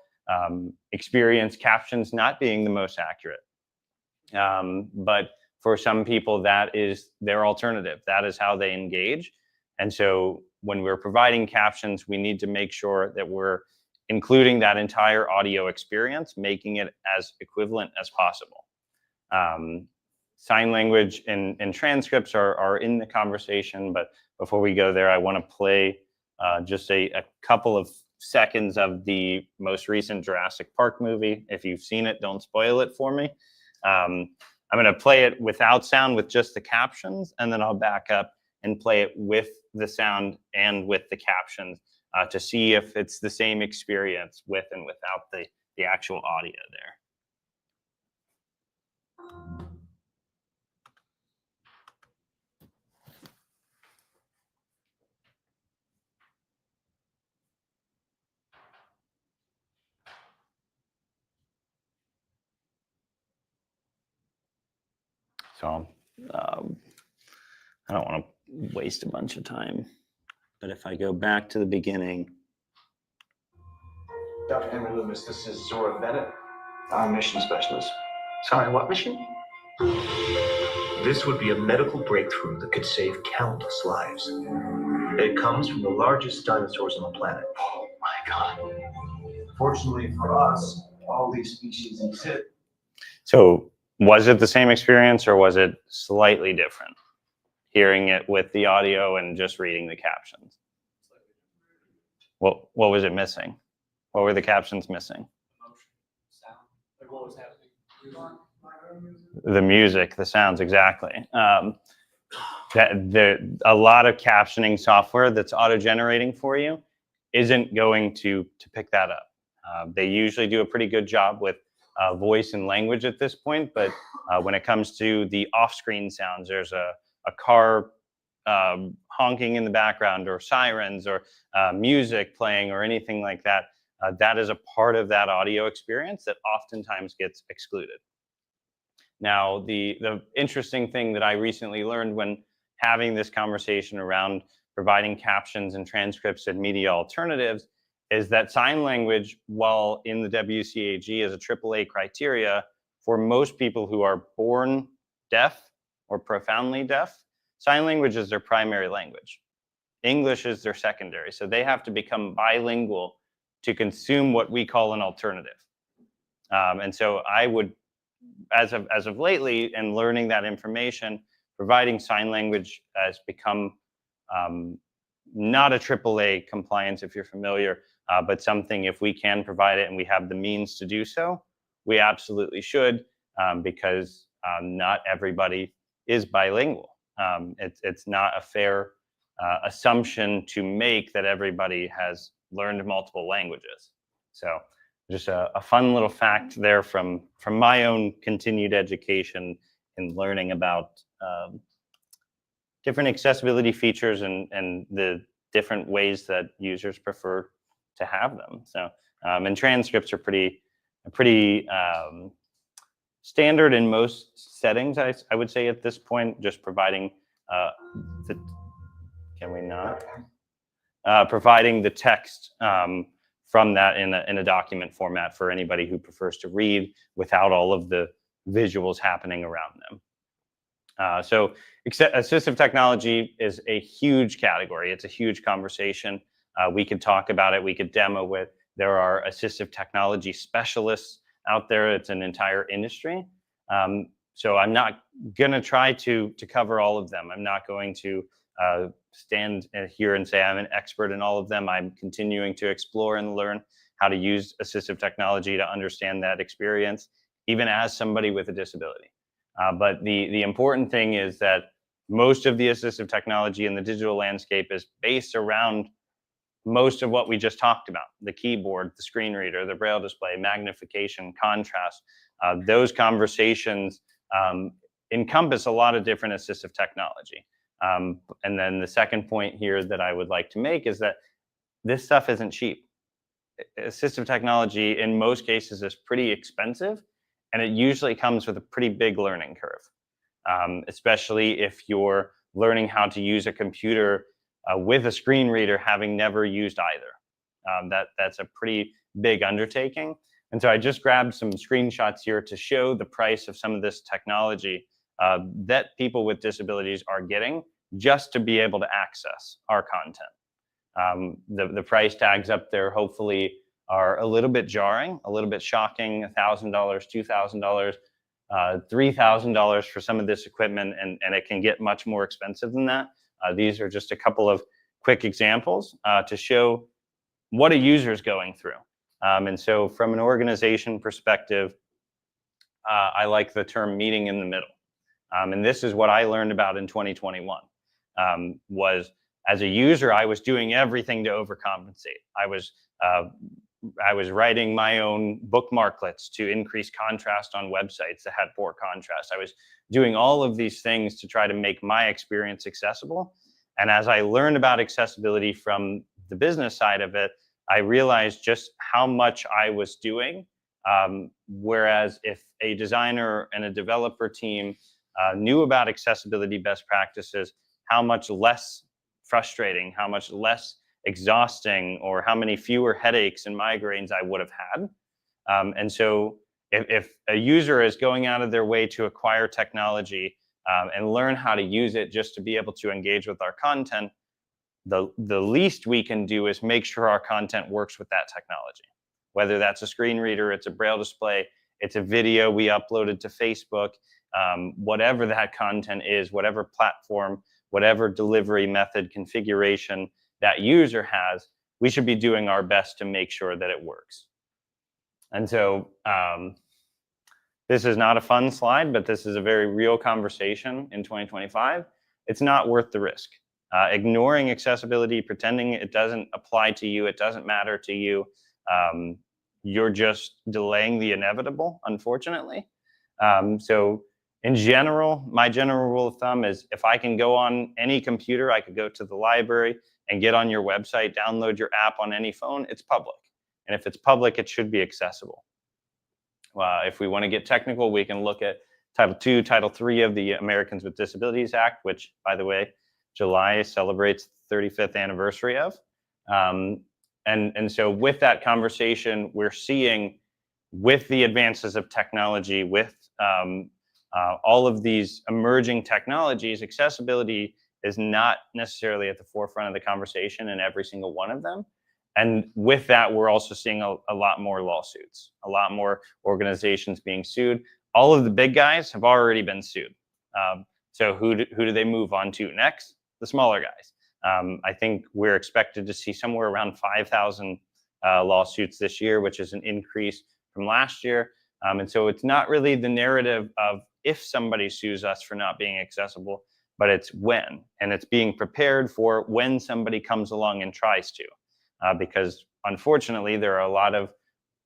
experienced captions not being the most accurate. But for some people, that is their alternative. That is how they engage. And so when we're providing captions, we need to make sure that we're including that entire audio experience, making it as equivalent as possible. Sign language and transcripts are in the conversation, but before we go there, I want to play just a couple of seconds of the most recent Jurassic Park movie. If you've seen it, don't spoil it for me. I'm going to play it without sound with just the captions, and then I'll back up and play it with the sound and with the captions to see if it's the same experience with and without the actual audio there. So I don't want to waste a bunch of time, but if I go back to the beginning. Dr. Henry Loomis, this is Zora Bennett. I'm mission specialist. Sorry, what mission? This would be a medical breakthrough that could save countless lives. It comes from the largest dinosaurs on the planet. Oh my God. Fortunately for us, all these species exist. So was it the same experience, or was it slightly different, hearing it with the audio and just reading the captions? What was it missing? What were the captions missing? Emotion, sound, like what was happening. The music, the sounds, exactly. A lot of captioning software that's auto-generating for you isn't going to pick that up. They usually do a pretty good job with voice and language at this point, but when it comes to the off-screen sounds, there's a car honking in the background, or sirens, or music playing, or anything like that. That is a part of that audio experience that oftentimes gets excluded. Now, the interesting thing that I recently learned when having this conversation around providing captions and transcripts and media alternatives is that sign language, while in the WCAG as a AAA criteria, for most people who are born deaf or profoundly deaf, sign language is their primary language. English is their secondary. So they have to become bilingual to consume what we call an alternative. And so I would, as of lately, and learning that information, providing sign language has become not a AAA compliance, if you're familiar, but something, if we can provide it and we have the means to do so, we absolutely should, because not everybody is bilingual. It's not a fair assumption to make that everybody has learned multiple languages. So just a fun little fact there from my own continued education in learning about different accessibility features and the different ways that users prefer to have them. So, and transcripts are pretty standard in most settings, I would say at this point, just providing providing the text from that in a document format for anybody who prefers to read without all of the visuals happening around them. So assistive technology is a huge category. It's a huge conversation. We could talk about it. We could demo it. There are assistive technology specialists out there. It's an entire industry. So I'm not going to try to cover all of them. I'm not going to stand here and say I'm an expert in all of them. I'm continuing to explore and learn how to use assistive technology to understand that experience, even as somebody with a disability. But the important thing is that most of the assistive technology in the digital landscape is based around most of what we just talked about: the keyboard, the screen reader, the braille display, magnification, contrast. Those conversations encompass a lot of different assistive technology. And then the second point here that I would like to make is that this stuff isn't cheap. Assistive technology in most cases is pretty expensive, and it usually comes with a pretty big learning curve, especially if you're learning how to use a computer with a screen reader, having never used either. That's a pretty big undertaking. And so I just grabbed some screenshots here to show the price of some of this technology that people with disabilities are getting just to be able to access our content. The price tags up there hopefully are a little bit jarring, a little bit shocking: $1,000, $2,000, $3,000 for some of this equipment, and it can get much more expensive than that. These are just a couple of quick examples to show what a user is going through. And so from an organization perspective, I like the term meeting in the middle. And this is what I learned about in 2021, was as a user, I was doing everything to overcompensate. I was writing my own bookmarklets to increase contrast on websites that had poor contrast. I was doing all of these things to try to make my experience accessible. And as I learned about accessibility from the business side of it, I realized just how much I was doing. Whereas if a designer and a developer team knew about accessibility best practices, how much less frustrating, how much less exhausting, or how many fewer headaches and migraines I would have had. And so if a user is going out of their way to acquire technology and learn how to use it just to be able to engage with our content, the least we can do is make sure our content works with that technology. Whether that's a screen reader, it's a braille display, it's a video we uploaded to Facebook, whatever that content is, whatever platform, whatever delivery method configuration that user has, we should be doing our best to make sure that it works. And so this is not a fun slide, but this is a very real conversation in 2025. It's not worth the risk. Ignoring accessibility, pretending it doesn't apply to you, it doesn't matter to you, you're just delaying the inevitable, unfortunately. So in general, my general rule of thumb is if I can go on any computer, I could go to the library and get on your website, download your app on any phone, it's public. And if it's public, it should be accessible. If we want to get technical, we can look at Title II, Title III of the Americans with Disabilities Act, which, by the way, July celebrates the 35th anniversary of. And so with that conversation, we're seeing, with the advances of technology, with all of these emerging technologies, accessibility is not necessarily at the forefront of the conversation in every single one of them. And with that, we're also seeing a lot more lawsuits, a lot more organizations being sued. All of the big guys have already been sued. So who do they move on to next? The smaller guys. I think we're expected to see somewhere around 5,000 lawsuits this year, which is an increase from last year. And so it's not really the narrative of if somebody sues us for not being accessible, but it's when. And it's being prepared for when somebody comes along and tries to. Because unfortunately, there are a lot of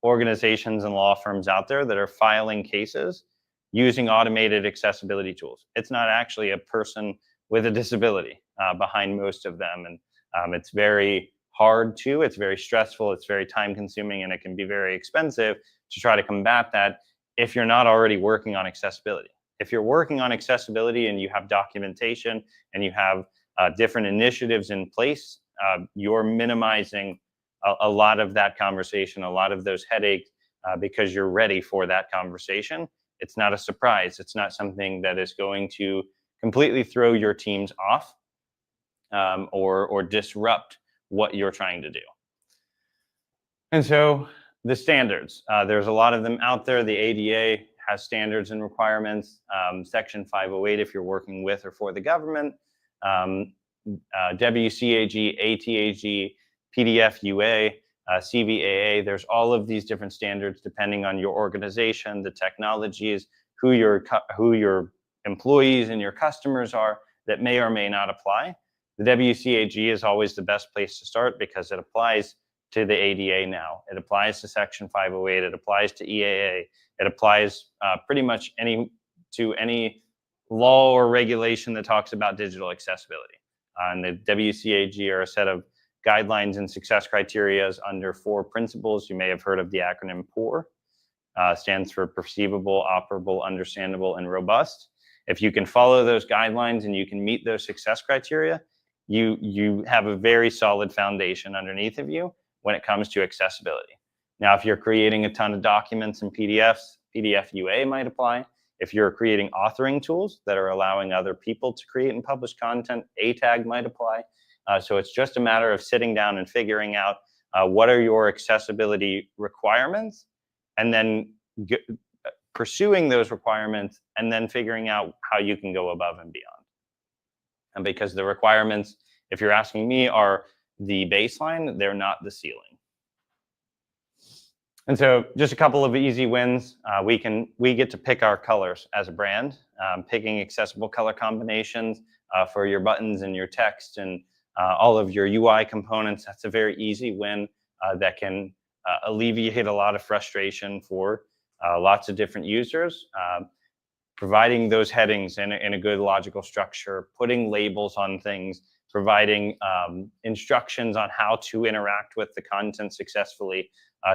organizations and law firms out there that are filing cases using automated accessibility tools. It's not actually a person with a disability behind most of them. And it's very hard to, it's very stressful, it's very time consuming, and it can be very expensive to try to combat that if you're not already working on accessibility. If you're working on accessibility and you have documentation and you have different initiatives in place, you're minimizing a lot of that conversation, a lot of those headaches, because you're ready for that conversation. It's not a surprise. It's not something that is going to completely throw your teams off or disrupt what you're trying to do. And so the standards, there's a lot of them out there. The ADA has standards and requirements. Section 508 if you're working with or for the government. WCAG, ATAG, PDF UA, CVAA, there's all of these different standards depending on your organization, the technologies, who your employees and your customers are that may or may not apply. The WCAG is always the best place to start because it applies to the ADA now. It applies to Section 508, it applies to EAA, it applies pretty much to any law or regulation that talks about digital accessibility. And the WCAG are a set of guidelines and success criteria under 4 principles. You may have heard of the acronym POUR. Stands for perceivable, operable, understandable, and robust. If you can follow those guidelines and you can meet those success criteria, you have a very solid foundation underneath of you when it comes to accessibility. Now, if you're creating a ton of documents and PDFs, PDF UA might apply. If you're creating authoring tools that are allowing other people to create and publish content, ATAG might apply. So it's just a matter of sitting down and figuring out what are your accessibility requirements, and then pursuing those requirements, and then figuring out how you can go above and beyond. And because the requirements, if you're asking me, are the baseline, they're not the ceiling. And so just a couple of easy wins. We get to pick our colors as a brand, picking accessible color combinations for your buttons and your text and all of your UI components. That's a very easy win that can alleviate a lot of frustration for lots of different users. Providing those headings in a good logical structure, putting labels on things, providing instructions on how to interact with the content successfully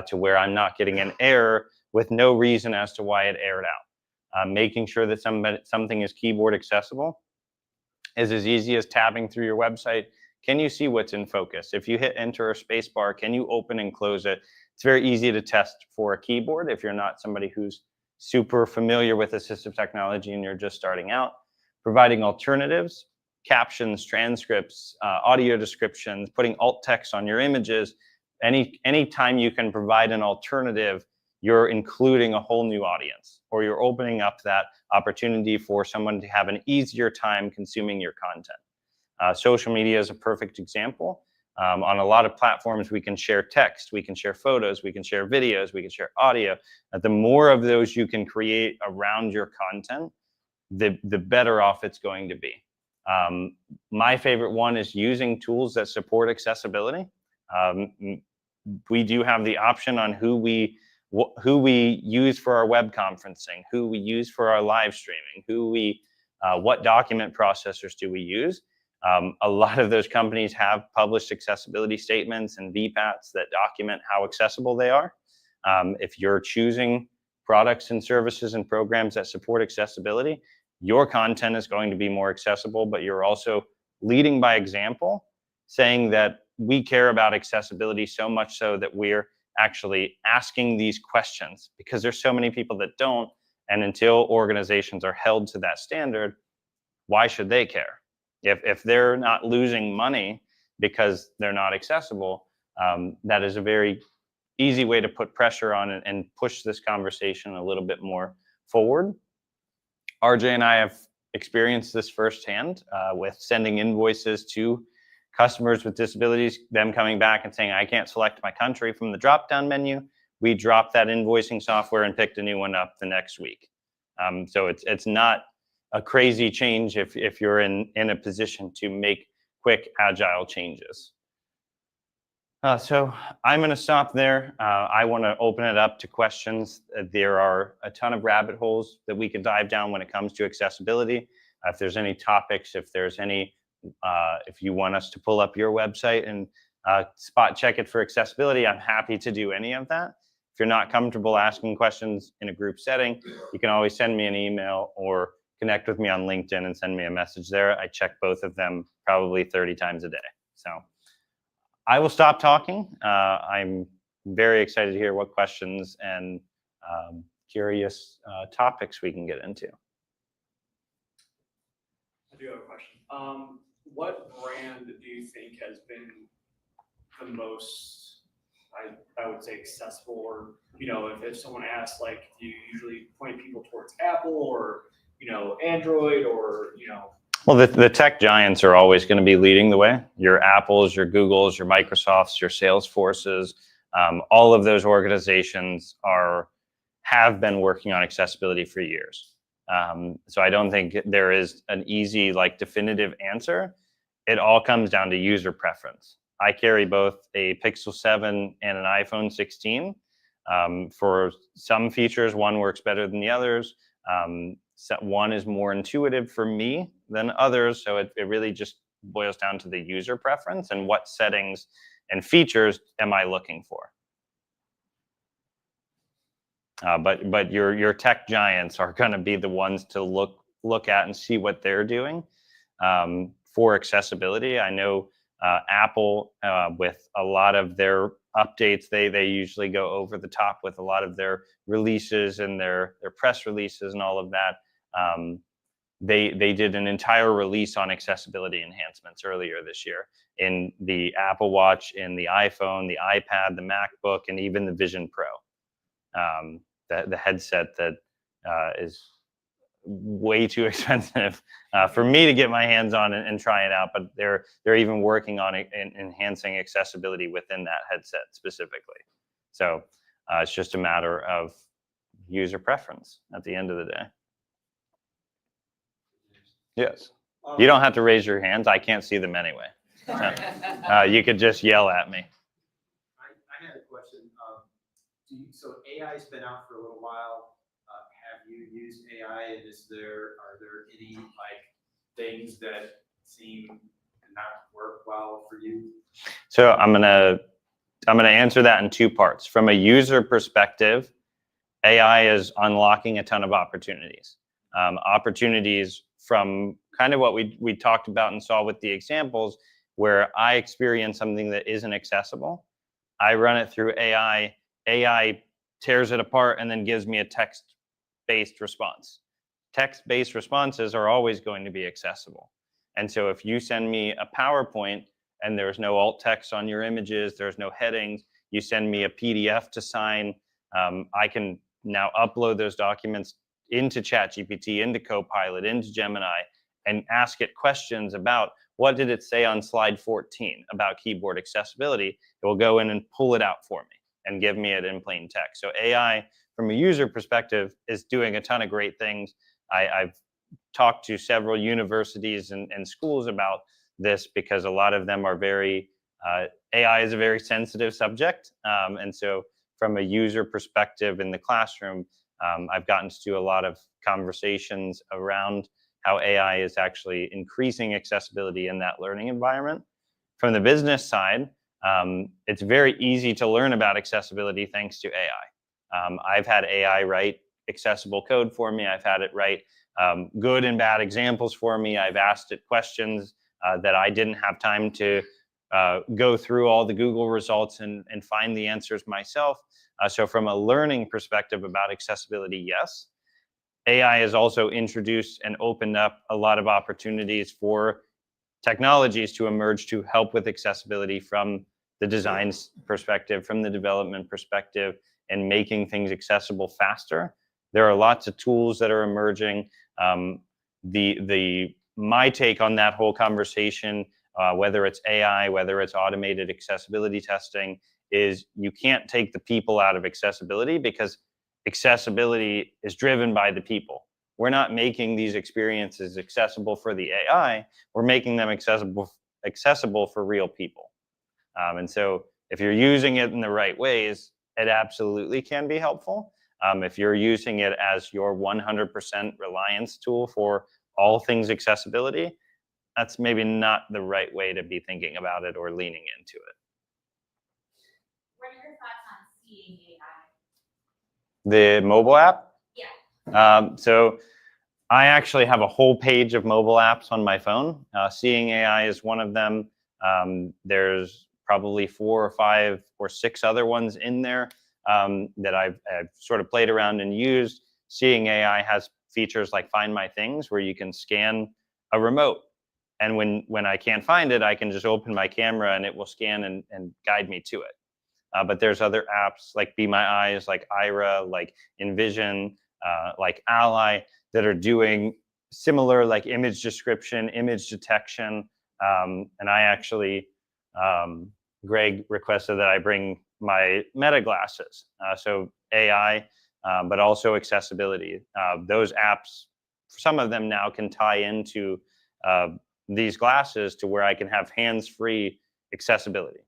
to where I'm not getting an error with no reason as to why it aired out. Making sure that something is keyboard accessible is as easy as tabbing through your website. Can you see what's in focus? If you hit enter or spacebar, can you open and close it? It's very easy to test for a keyboard if you're not somebody who's super familiar with assistive technology and you're just starting out. Providing alternatives, captions, transcripts, audio descriptions, putting alt text on your images. Any time you can provide an alternative, you're including a whole new audience, or you're opening up that opportunity for someone to have an easier time consuming your content. Social media is a perfect example. On a lot of platforms, we can share text, we can share photos, we can share videos, we can share audio. The more of those you can create around your content, the better off it's going to be. My favorite one is using tools that support accessibility. We do have the option on who we use for our web conferencing, who we use for our live streaming, what document processors do we use. A lot of those companies have published accessibility statements and VPATs that document how accessible they are. If you're choosing products and services and programs that support accessibility, your content is going to be more accessible, but you're also leading by example, saying that we care about accessibility so much so that we're actually asking these questions, because there's so many people that don't, And until organizations are held to that standard, why should they care? If they're not losing money because they're not accessible, that is a very easy way to put pressure on and push this conversation a little bit more forward. RJ and I have experienced this firsthand with sending invoices to customers with disabilities, them coming back and saying, I can't select my country from the drop-down menu. We dropped that invoicing software and picked a new one up the next week. So it's not a crazy change if you're in a position to make quick, agile changes. So I'm going to stop there. I want to open it up to questions. There are a ton of rabbit holes that we can dive down when it comes to accessibility. If there's any topics, if there's any, if you want us to pull up your website and spot check it for accessibility, I'm happy to do any of that. If you're not comfortable asking questions in a group setting, you can always send me an email or connect with me on LinkedIn and send me a message there. I check both of them probably 30 times a day. So I will stop talking. I'm very excited to hear what questions and curious topics we can get into. I do have a question. What brand do you think has been the most, I would say, accessible? Or, you know, if someone asks, like, do you usually point people towards Apple or, you know, Android or, you know? Well, the tech giants are always going to be leading the way. Your Apples, your Googles, your Microsofts, your Salesforces, all of those organizations have been working on accessibility for years. So I don't think there is an easy, like, definitive answer. It all comes down to user preference. I carry both a Pixel 7 and an iPhone 16. For some features, one works better than the others. One is more intuitive for me than others, so it really just boils down to the user preference and what settings and features am I looking for. But your tech giants are going to be the ones to look at and see what they're doing for accessibility. I know Apple, with a lot of their updates, they usually go over the top with a lot of their releases and their press releases and all of that. They did an entire release on accessibility enhancements earlier this year in the Apple Watch, in the iPhone, the iPad, the MacBook, and even the Vision Pro. The headset that is way too expensive for me to get my hands on and try it out, but they're even working on enhancing accessibility within that headset specifically. So it's just a matter of user preference at the end of the day. Yes. You don't have to raise your hands. I can't see them anyway. So, you could just yell at me. I had a question. So AI's been out for a little while. Have you used AI, and are there any like things that seem to not work well for you? So I'm gonna answer that in two parts. From a user perspective, AI is unlocking a ton of opportunities. Opportunities from kind of what we talked about and saw with the examples, where I experience something that isn't accessible. I run it through AI. AI tears it apart and then gives me a text-based response. Text-based responses are always going to be accessible. And so if you send me a PowerPoint and there's no alt text on your images, there's no headings, you send me a PDF to sign, I can now upload those documents into ChatGPT, into Copilot, into Gemini, and ask it questions about what did it say on slide 14 about keyboard accessibility. It will go in and pull it out for me and give me it in plain text. So AI, from a user perspective, is doing a ton of great things. I've talked to several universities and schools about this because a lot of them are very, AI is a very sensitive subject. And so from a user perspective in the classroom, I've gotten to do a lot of conversations around how AI is actually increasing accessibility in that learning environment. From the business side, it's very easy to learn about accessibility thanks to AI. I've had AI write accessible code for me. I've had it write good and bad examples for me. I've asked it questions that I didn't have time to go through all the Google results and find the answers myself. So from a learning perspective about accessibility, yes. AI has also introduced and opened up a lot of opportunities for technologies to emerge to help with accessibility from the design perspective, from the development perspective, and making things accessible faster. There are lots of tools that are emerging. My take on that whole conversation, whether it's AI, whether it's automated accessibility testing, is you can't take the people out of accessibility because accessibility is driven by the people. We're not making these experiences accessible for the AI. We're making them accessible for real people. And so if you're using it in the right ways, it absolutely can be helpful. If you're using it as your 100% reliance tool for all things accessibility, that's maybe not the right way to be thinking about it or leaning into it. What are your thoughts on Seeing AI? The mobile app? Yeah. So I actually have a whole page of mobile apps on my phone. Seeing AI is one of them. There's probably 4 or 5 or 6 other ones in there that I've sort of played around and used. Seeing AI has features like Find My Things, where you can scan a remote. And when I can't find it, I can just open my camera and it will scan and guide me to it. But there's other apps like Be My Eyes, like Aira, like Envision, like Ally, that are doing similar like image description, image detection. And I actually, Greg requested that I bring my Meta glasses. So AI, but also accessibility. Those apps, some of them now can tie into these glasses to where I can have hands-free accessibility.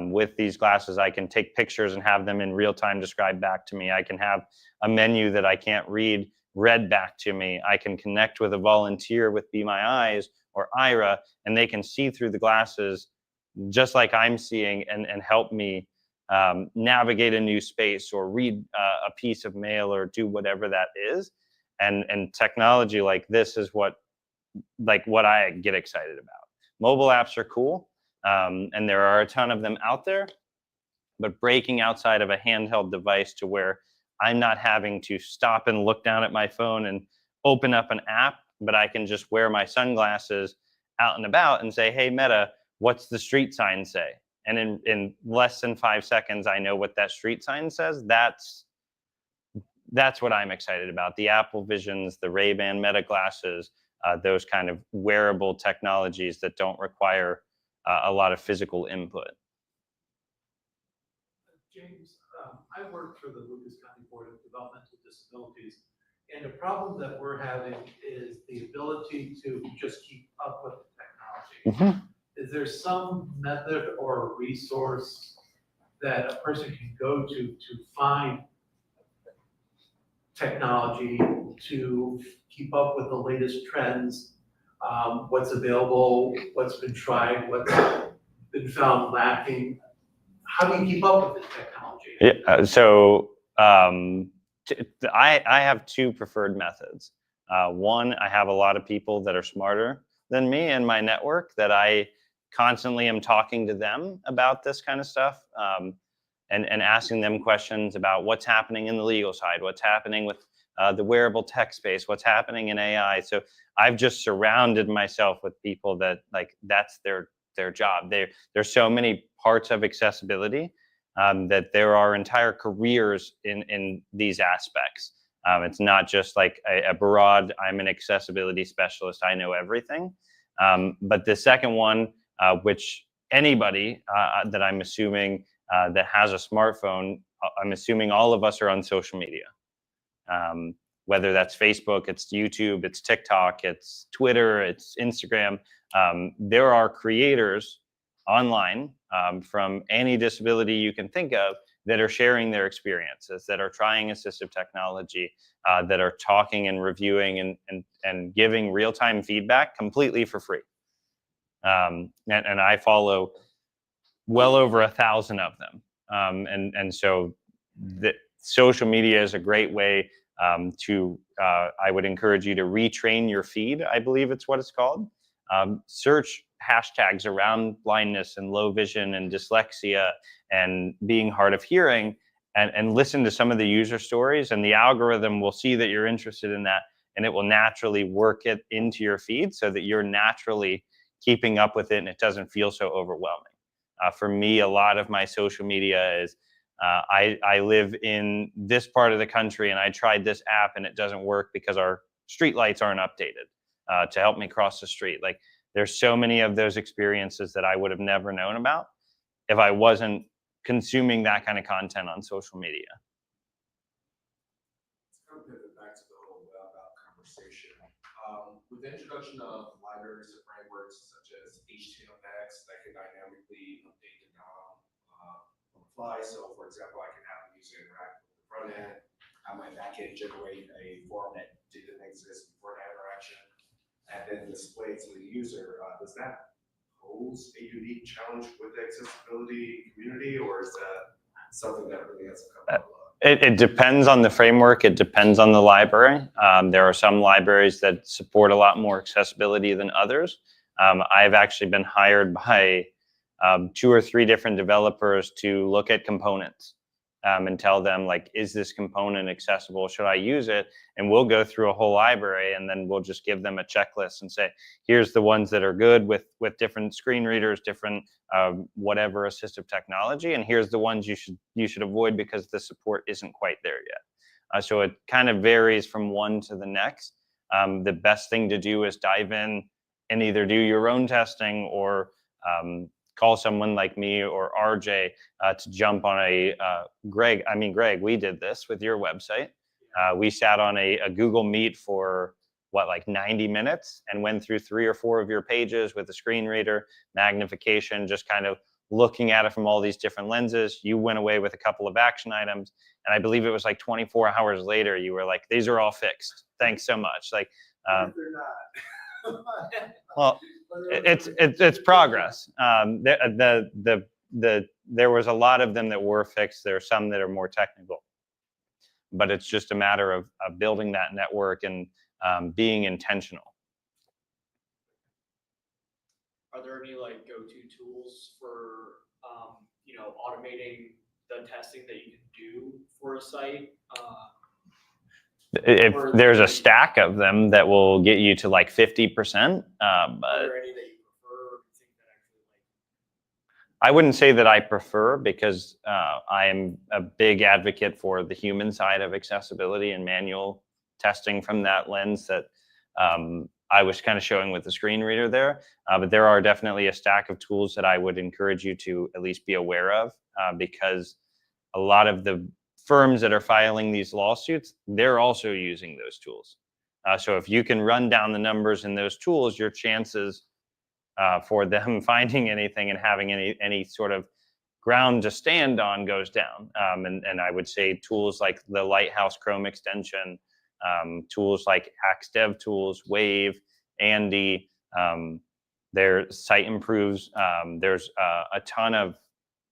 With these glasses, I can take pictures and have them in real time described back to me. I can have a menu that I can't read read back to me. I can connect with a volunteer with Be My Eyes or Aira, and they can see through the glasses just like I'm seeing and help me navigate a new space or read a piece of mail or do whatever that is. And technology like this is what I get excited about. Mobile apps are cool, and there are a ton of them out there, but breaking outside of a handheld device to where I'm not having to stop and look down at my phone and open up an app, but I can just wear my sunglasses out and about and say, hey, Meta, what's the street sign say? And in less than 5 seconds, I know what that street sign says. That's what I'm excited about. The Apple Visions, the Ray-Ban Meta glasses, those kind of wearable technologies that don't require a lot of physical input. James, I work for the Lucas County Board of Developmental Disabilities, and the problem that we're having is the ability to just keep up with the technology. Is there some method or resource that a person can go to find technology to keep up with the latest trends, what's available, what's been tried, what's been found lacking? How do you keep up with the technology? Yeah, so I have 2 preferred methods. One, I have a lot of people that are smarter than me in my network that I constantly am talking to them about this kind of stuff, and asking them questions about what's happening in the legal side, what's happening with the wearable tech space, what's happening in AI. So I've just surrounded myself with people that that's their job. There's so many parts of accessibility that there are entire careers in these aspects. It's not just like a broad, I'm an accessibility specialist, I know everything. But the second one, which anybody that I'm assuming that has a smartphone, I'm assuming all of us are on social media. Whether that's Facebook, it's YouTube, it's TikTok, it's Twitter, it's Instagram. There are creators online from any disability you can think of that are sharing their experiences, that are trying assistive technology, that are talking and reviewing and giving real-time feedback completely for free. And I follow well over 1,000 of them. And so the social media is a great way to, I would encourage you to retrain your feed, I believe it's what it's called. Search hashtags around blindness and low vision and dyslexia and being hard of hearing, and listen to some of the user stories, and the algorithm will see that you're interested in that, and it will naturally work it into your feed so that you're naturally keeping up with it and it doesn't feel so overwhelming. For me, a lot of my social media is, I live in this part of the country and I tried this app and it doesn't work because our street lights aren't updated to help me cross the street. Like, there's so many of those experiences that I would have never known about if I wasn't consuming that kind of content on social media. Back to the whole web app conversation. With the introduction of libraries and frameworks such as HTMX that can dynamically update the DOM on the fly. So, for example, I can have a user interact with the front end, have my back end generate a form that didn't exist before that interaction, and then display to the user. Does that pose a unique challenge with the accessibility community, or is that something that really has to come up? It depends on the framework. It depends on the library. There are some libraries that support a lot more accessibility than others. I've actually been hired by 2 or 3 different developers to look at components and tell them, like, is this component accessible? Should I use it? And we'll go through a whole library, and then we'll just give them a checklist and say, here's the ones that are good with different screen readers, different whatever assistive technology, and here's the ones you should avoid because the support isn't quite there yet. So it kind of varies from one to the next. The best thing to do is dive in and either do your own testing or call someone like me or RJ to jump on a Greg, we did this with your website. We sat on a Google Meet for like 90 minutes and went through 3 or 4 of your pages with a screen reader, magnification, just kind of looking at it from all these different lenses. You went away with a couple of action items, and I believe it was like 24 hours later, you were like, these are all fixed. Thanks so much. Like, They're not. well, it's progress. There was a lot of them that were fixed. There are some that are more technical, but it's just a matter of building that network and being intentional. Are there any like go-to tools for automating the testing that you can do for a site? If there's a stack of them that will get you to like 50%, Are there any that you prefer? Think that actually I wouldn't say that I prefer, because I am a big advocate for the human side of accessibility and manual testing from that lens that I was kind of showing with the screen reader there. But there are definitely a stack of tools that I would encourage you to at least be aware of, because a lot of the firms that are filing these lawsuits, they're also using those tools. So if you can run down the numbers in those tools, your chances for them finding anything and having any sort of ground to stand on goes down. And I would say tools like the Lighthouse Chrome extension, tools like Axe DevTools, Wave, Andy, their site improves. There's a ton of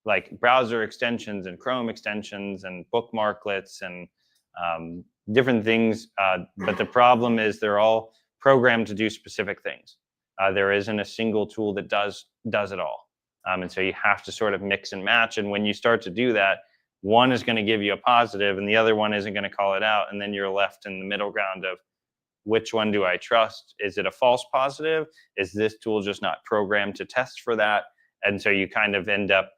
like browser extensions and Chrome extensions and bookmarklets and different things. But the problem is they're all programmed to do specific things. There isn't a single tool that does it all. And so you have to sort of mix and match. And when you start to do that, one is going to give you a positive and the other one isn't going to call it out. And then you're left in the middle ground of which one do I trust? Is it a false positive? Is this tool just not programmed to test for that? And so you kind of end up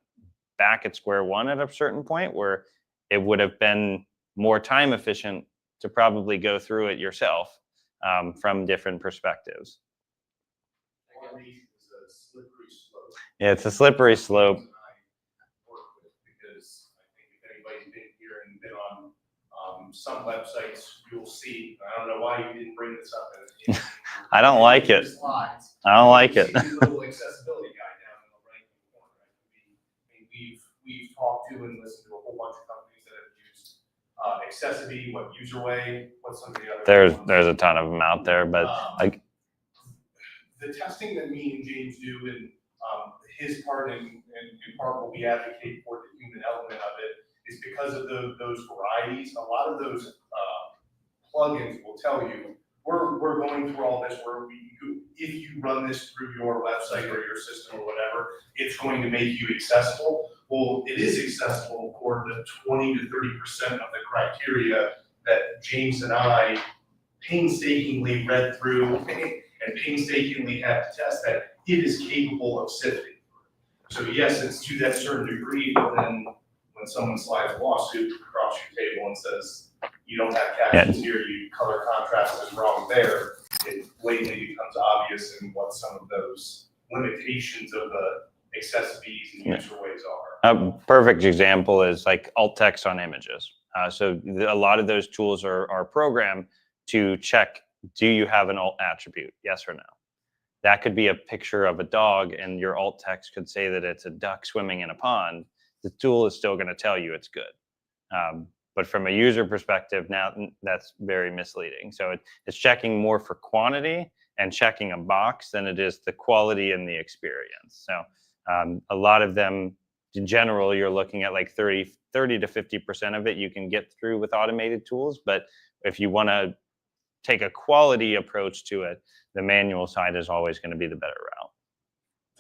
back at square one at a certain point where it would have been more time efficient to probably go through it yourself from different perspectives. Yeah, it's a slippery slope. Because I think if anybody's been here and been on some websites, you'll see. I don't know why you didn't bring this up. I don't like it. I don't like it. See the little accessibility guide down in the right-hand corner. We've talked to and listened to a whole bunch of companies that have used Accessity, UserWay, what's some of the other ones? There's a ton of them out there, but like the testing that me and James do, and his part and in part what we advocate for the human element of it is because of those varieties. A lot of those plugins will tell you we're going through all this where if you run this through your website or your system or whatever, it's going to make you accessible. well, it is accessible according to 20 to 30% of the criteria that James and I painstakingly read through and painstakingly had to test that it is capable of sifting. So yes, it's to that certain degree, but then when someone slides a lawsuit across your table and says, you don't have captions here, you color contrast is wrong there, it blatantly becomes obvious in what some of those limitations of the accessibilities and user ways are. A perfect example is like alt text on images. A lot of those tools are programmed to check, do you have an alt attribute, yes or no? That could be a picture of a dog and your alt text could say that it's a duck swimming in a pond. The tool is still going to tell you it's good. But from a user perspective, now that's very misleading. So it's checking more for quantity and checking a box than it is the quality and the experience. So a lot of them, in general, you're looking at like 30 to 50% of it you can get through with automated tools. But if you want to take a quality approach to it, the manual side is always going to be the better route.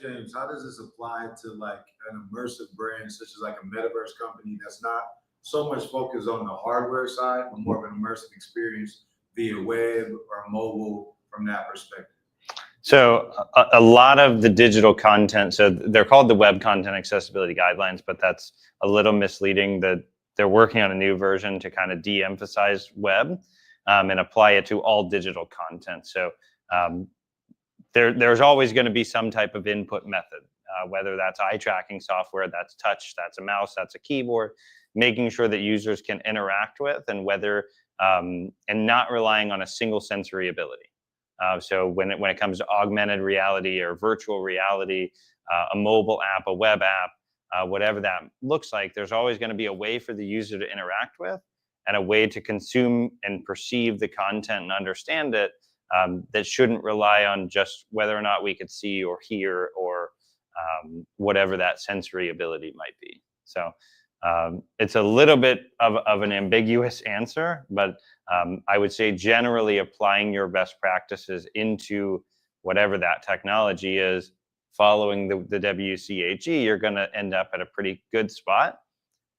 James, how does this apply to like an immersive brand such as like a metaverse company that's not so much focused on the hardware side, but more of an immersive experience via web or mobile from that perspective? So a lot of the digital content, so they're called the Web Content Accessibility Guidelines, but that's a little misleading. That they're working on a new version to kind of de-emphasize web and apply it to all digital content. So there's always going to be some type of input method, whether that's eye tracking software, that's touch, that's a mouse, that's a keyboard, making sure that users can interact with and whether and not relying on a single sensory ability. So when it comes to augmented reality or virtual reality, a mobile app, a web app, whatever that looks like, there's always going to be a way for the user to interact with and a way to consume and perceive the content and understand it that shouldn't rely on just whether or not we could see or hear or whatever that sensory ability might be. So it's a little bit of an ambiguous answer, but I would say generally applying your best practices into whatever that technology is, following the WCAG, you're going to end up at a pretty good spot.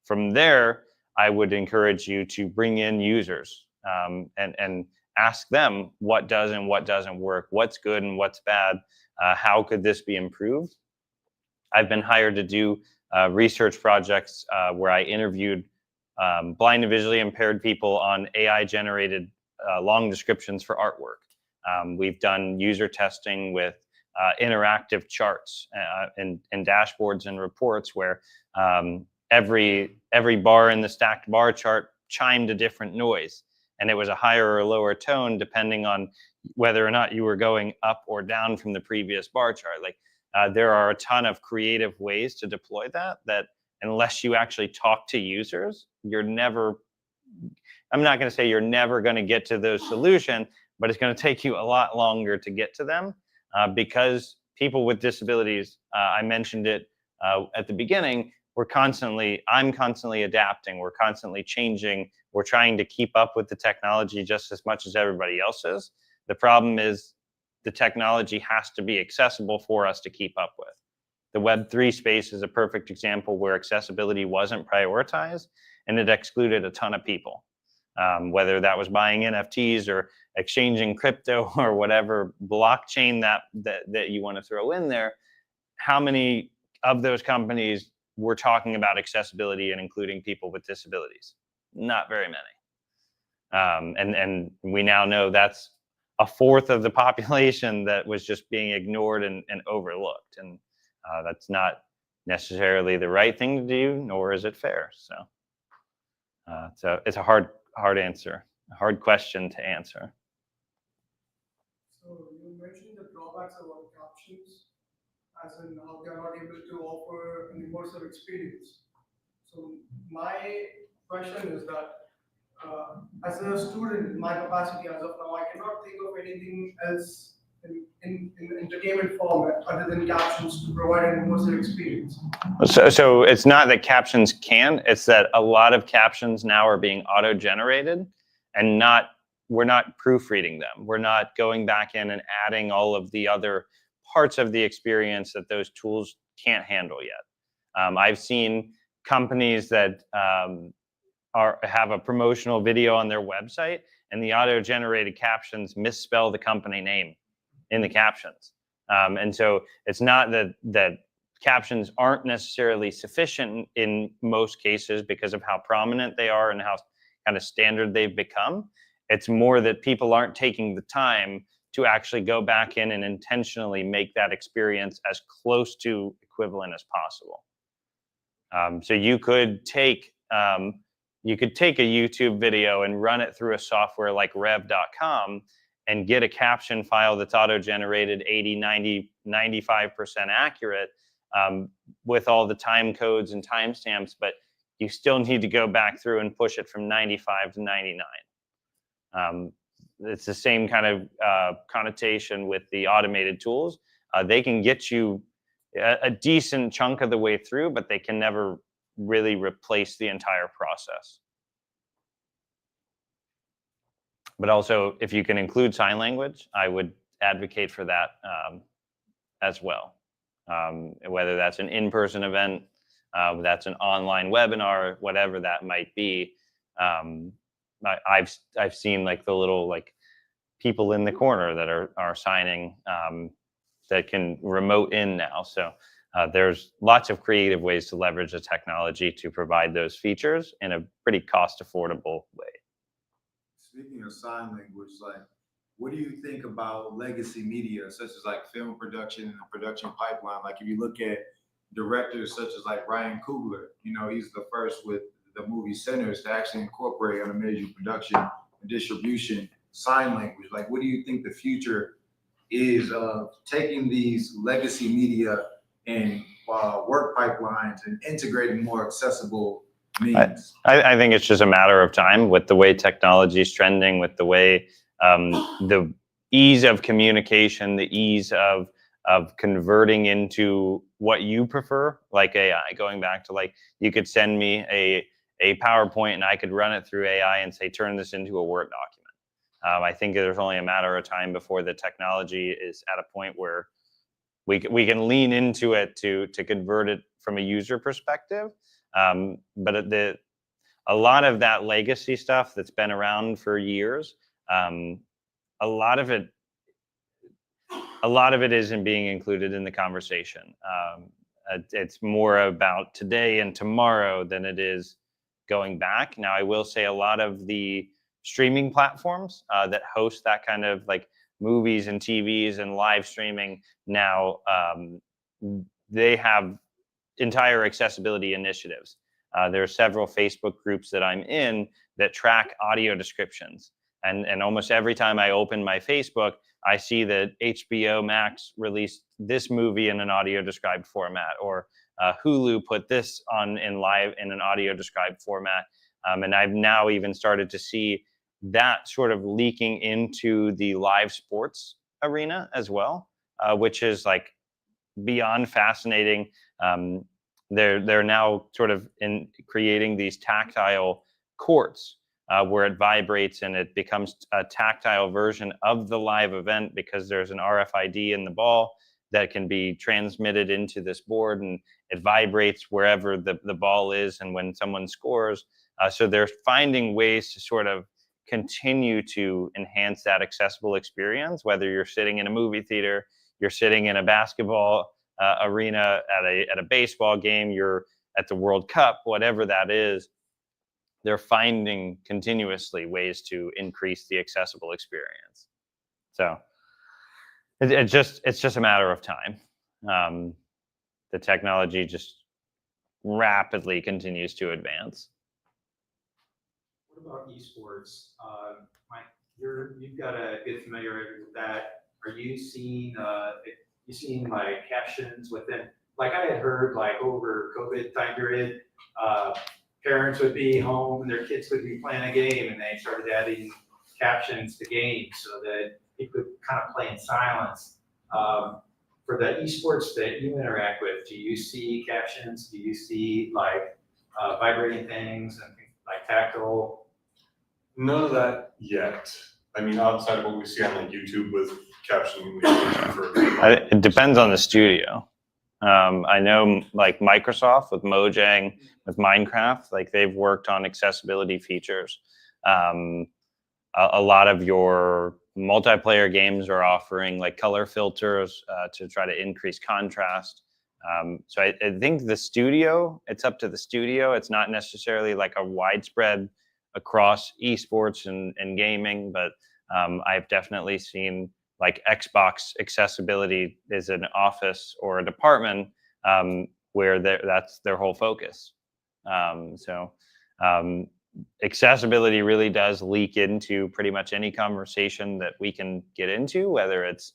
From there, I would encourage you to bring in users and ask them what does and what doesn't work, what's good and what's bad, how could this be improved. I've been hired to do research projects where I interviewed blind and visually impaired people on AI-generated long descriptions for artwork. We've done user testing with interactive charts and dashboards and reports where every bar in the stacked bar chart chimed a different noise, and it was a higher or lower tone depending on whether or not you were going up or down from the previous bar chart. Like there are a ton of creative ways to deploy that unless you actually talk to users, you're never, I'm not going to say you're never going to get to those solutions, but it's going to take you a lot longer to get to them because people with disabilities, I mentioned it at the beginning, I'm constantly adapting, we're constantly changing, we're trying to keep up with the technology just as much as everybody else is. The problem is the technology has to be accessible for us to keep up with. The Web3 space is a perfect example where accessibility wasn't prioritized and it excluded a ton of people, whether that was buying NFTs or exchanging crypto or whatever blockchain that you want to throw in there. How many of those companies were talking about accessibility and including people with disabilities? Not very many. And we now know that's a fourth of the population that was just being ignored and overlooked. And that's not necessarily the right thing to do, nor is it fair. So it's a hard answer, a hard question to answer. So you mentioned the drawbacks about captions, as in how they are not able to offer an immersive experience. So my question is that as a student, in my capacity as of now, I cannot think of anything else in entertainment format other than captions to provide an immersive experience. So it's not that captions can, it's that a lot of captions now are being auto-generated and we're not proofreading them. We're not going back in and adding all of the other parts of the experience that those tools can't handle yet. I've seen companies that have a promotional video on their website, and the auto-generated captions misspell the company name in the captions. And so it's not that captions aren't necessarily sufficient in most cases because of how prominent they are and how kind of standard they've become. It's more that people aren't taking the time to actually go back in and intentionally make that experience as close to equivalent as possible. So you could take a YouTube video and run it through a software like rev.com and get a caption file that's auto-generated 80, 90, 95% accurate with all the time codes and timestamps, but you still need to go back through and push it from 95 to 99. It's the same kind of connotation with the automated tools. They can get you a decent chunk of the way through, but they can never really replace the entire process. But also, if you can include sign language, I would advocate for that as well. Whether that's an in-person event, that's an online webinar, whatever that might be. I've seen like the little like people in the corner that are signing that can remote in now. So there's lots of creative ways to leverage the technology to provide those features in a pretty cost affordable way. Speaking of sign language, like, what do you think about legacy media, such as like film production and the production pipeline? Like, if you look at directors such as like Ryan Coogler, you know, he's the first with the movie Sinners to actually incorporate on a major production and distribution sign language. Like, what do you think the future is of taking these legacy media and work pipelines and integrating more accessible means? I think it's just a matter of time with the way technology is trending, with the way the ease of communication, the ease of converting into what you prefer, like AI. Going back to like, you could send me a PowerPoint and I could run it through AI and say, turn this into a Word document. I think there's only a matter of time before the technology is at a point where we can lean into it to convert it from a user perspective. But a lot of that legacy stuff that's been around for years, a lot of it isn't being included in the conversation. It's more about today and tomorrow than it is going back. Now, I will say a lot of the streaming platforms that host that kind of like movies and TVs and live streaming now, they have entire accessibility initiatives. There are several Facebook groups that I'm in that track audio descriptions. And almost every time I open my Facebook, I see that HBO Max released this movie in an audio described format, or Hulu put this on in an audio described format. And I've now even started to see that sort of leaking into the live sports arena as well, which is like beyond fascinating. They're now sort of creating these tactile courts where it vibrates and it becomes a tactile version of the live event because there's an RFID in the ball that can be transmitted into this board, and it vibrates wherever the ball is and when someone scores. So they're finding ways to sort of continue to enhance that accessible experience, whether you're sitting in a movie theater, you're sitting in a basketball arena at a baseball game, you're at the World Cup, whatever that is. They're finding continuously ways to increase the accessible experience. So it's just a matter of time. The technology just rapidly continues to advance. What about esports? Mike, you've got a good familiarity with that. Are you seeing like captions within? Like I had heard like over COVID time period, parents would be home and their kids would be playing a game, and they started adding captions to games so that people could kind of play in silence. For the esports that you interact with, do you see captions? Do you see like vibrating things and like tactile? None of that yet. I mean, outside of what we see on like YouTube with captioning. It depends on the studio. I know like Microsoft with Mojang, with Minecraft, like they've worked on accessibility features. A lot of your multiplayer games are offering like color filters to try to increase contrast. So I think the studio, it's up to the studio. It's not necessarily like a widespread across esports and gaming, but I've definitely seen like Xbox accessibility is an office or a department where that's their whole focus. Accessibility really does leak into pretty much any conversation that we can get into, whether it's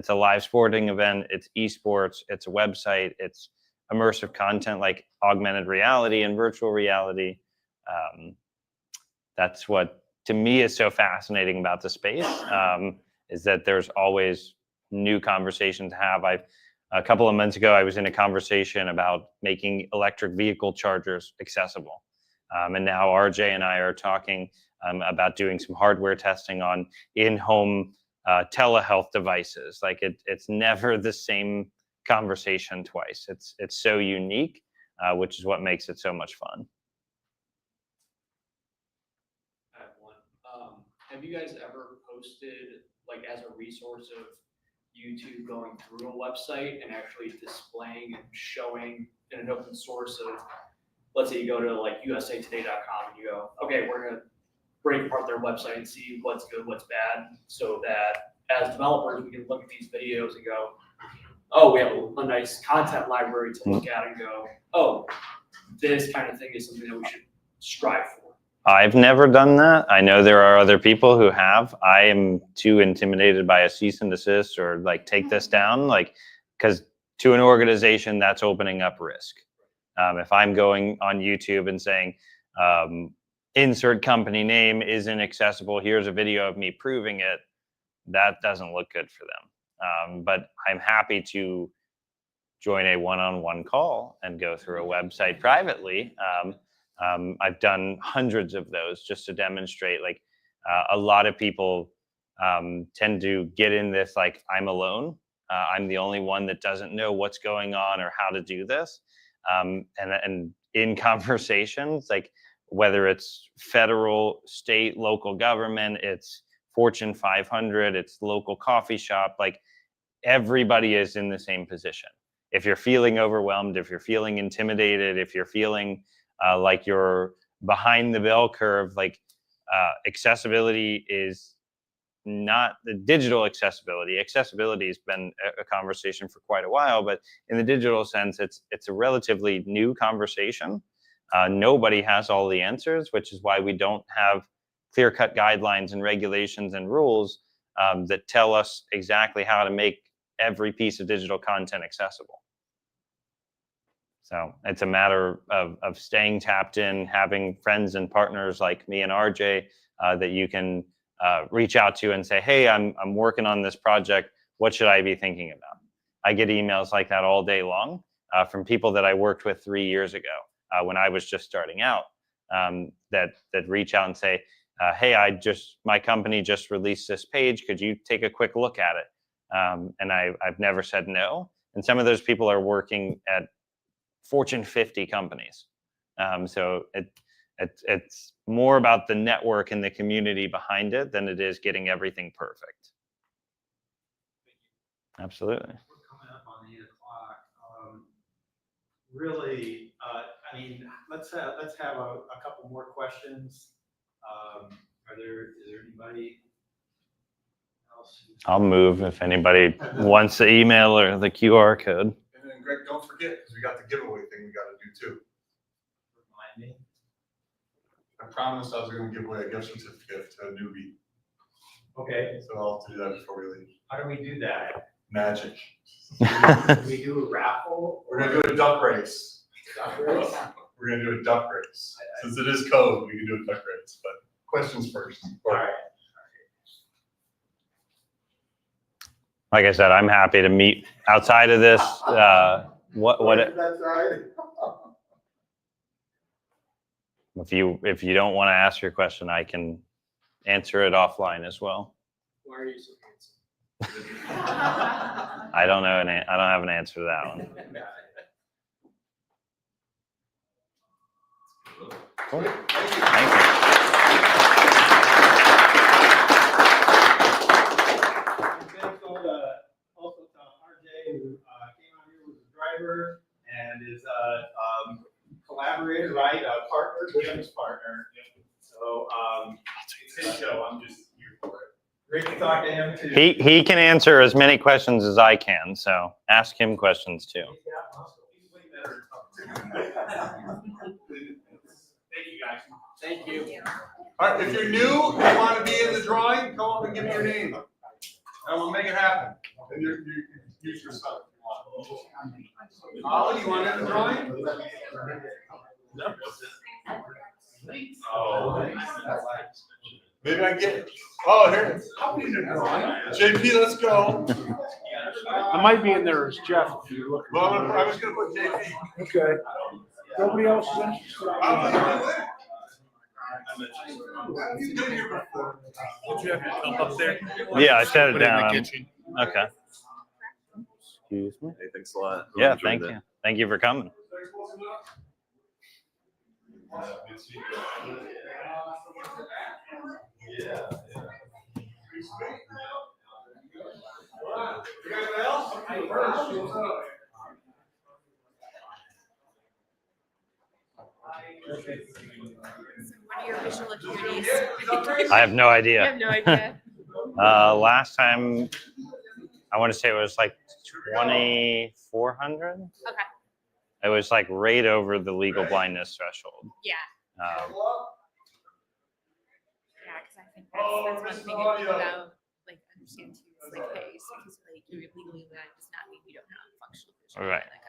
a live sporting event, it's esports, it's a website, it's immersive content like augmented reality and virtual reality. That's what to me is so fascinating about the space, is that there's always new conversation to have. A couple of months ago, I was in a conversation about making electric vehicle chargers accessible. And now RJ and I are talking about doing some hardware testing on in-home telehealth devices. Like it's never the same conversation twice. It's so unique, which is what makes it so much fun. I have one. Have you guys ever posted like as a resource of YouTube going through a website and actually displaying and showing in an open source of, let's say you go to like usatoday.com and you go, okay, we're gonna break apart their website and see what's good, what's bad, so that as developers we can look at these videos and go, oh, we have a nice content library to look at and go, oh, this kind of thing is something that we should strive for. I've never done that. I know there are other people who have. I am too intimidated by a cease and desist or like take this down, like, because to an organization that's opening up risk. If I'm going on YouTube and saying, insert company name isn't accessible, here's a video of me proving it, that doesn't look good for them. But I'm happy to join a one-on-one call and go through a website privately. I've done hundreds of those just to demonstrate, like, a lot of people tend to get in this, like, I'm alone. I'm the only one that doesn't know what's going on or how to do this. And in conversations, like whether it's federal, state, local government, it's Fortune 500, it's local coffee shop, like everybody is in the same position. If you're feeling overwhelmed, if you're feeling intimidated, if you're feeling like you're behind the bell curve, like accessibility is not the digital accessibility. Accessibility has been a conversation for quite a while, but in the digital sense, it's a relatively new conversation. Nobody has all the answers, which is why we don't have clear-cut guidelines and regulations and rules that tell us exactly how to make every piece of digital content accessible. So it's a matter of staying tapped in, having friends and partners like me and RJ that you can reach out to and say, hey, I'm working on this project. What should I be thinking about? I get emails like that all day long from people that I worked with 3 years ago when I was just starting out that reach out and say, hey, my company just released this page. Could you take a quick look at it? And I've never said no. And some of those people are working at Fortune 50 companies. So it's more about the network and the community behind it than it is getting everything perfect. Absolutely. We're coming up on 8 o'clock. Really, I mean, let's have a couple more questions. Is there anybody else? I'll move if anybody wants the email or the QR code. And then Greg, don't forget, because we got the giveaway thing we got to do too. Remind me. I promised I was going to give away a gift certificate to a newbie. Okay. So I'll have to do that before we leave. How do we do that? Magic. Do we do a raffle? We're going to do a duck race. Duck race? We're going to do a duck race. Since it is code, we can do a duck race. But questions first. All right. Like I said, I'm happy to meet outside of this. That's right. If you don't want to ask your question, I can answer it offline as well. Why are you so I don't know. I don't have an answer to that one. Cool. Thank you. Thanks also to RJ, who came out here with the driver and is a collaborator, right? A partner, Jim's partner. So it's his show. I'm just here for it. Great to talk to him too. He can answer as many questions as I can, so ask him questions too. He's way better. Thank you, guys. Thank you. All right, if you're new and you want to be in the drawing, come up and give me your name. And we'll make it happen. And you use your son if you want. Ollie, you want in the drawing? Oh. Maybe I can get it. Oh, here it is. I'll be in the drawing. JP, let's go. I might be in there as Jeff if you look. Well, I was gonna put JP. Okay. Nobody else is interested? You've been here before. Did you have your cup up there? Yeah, I set it Put it in the down. kitchen. Okay. Excuse me. Hey, thanks a lot. Yeah, thank you. Thank you for coming. What are your visual acuities? I have no idea. You have no idea. Last time, I want to say it was like 2,400. Okay. It was like right over the legal blindness threshold. Yeah. Um, Yeah, because I think that's one thing that people don't like understand too. It's like, hey, so because like you're legally blind does not mean you don't have functional vision. Right. Like,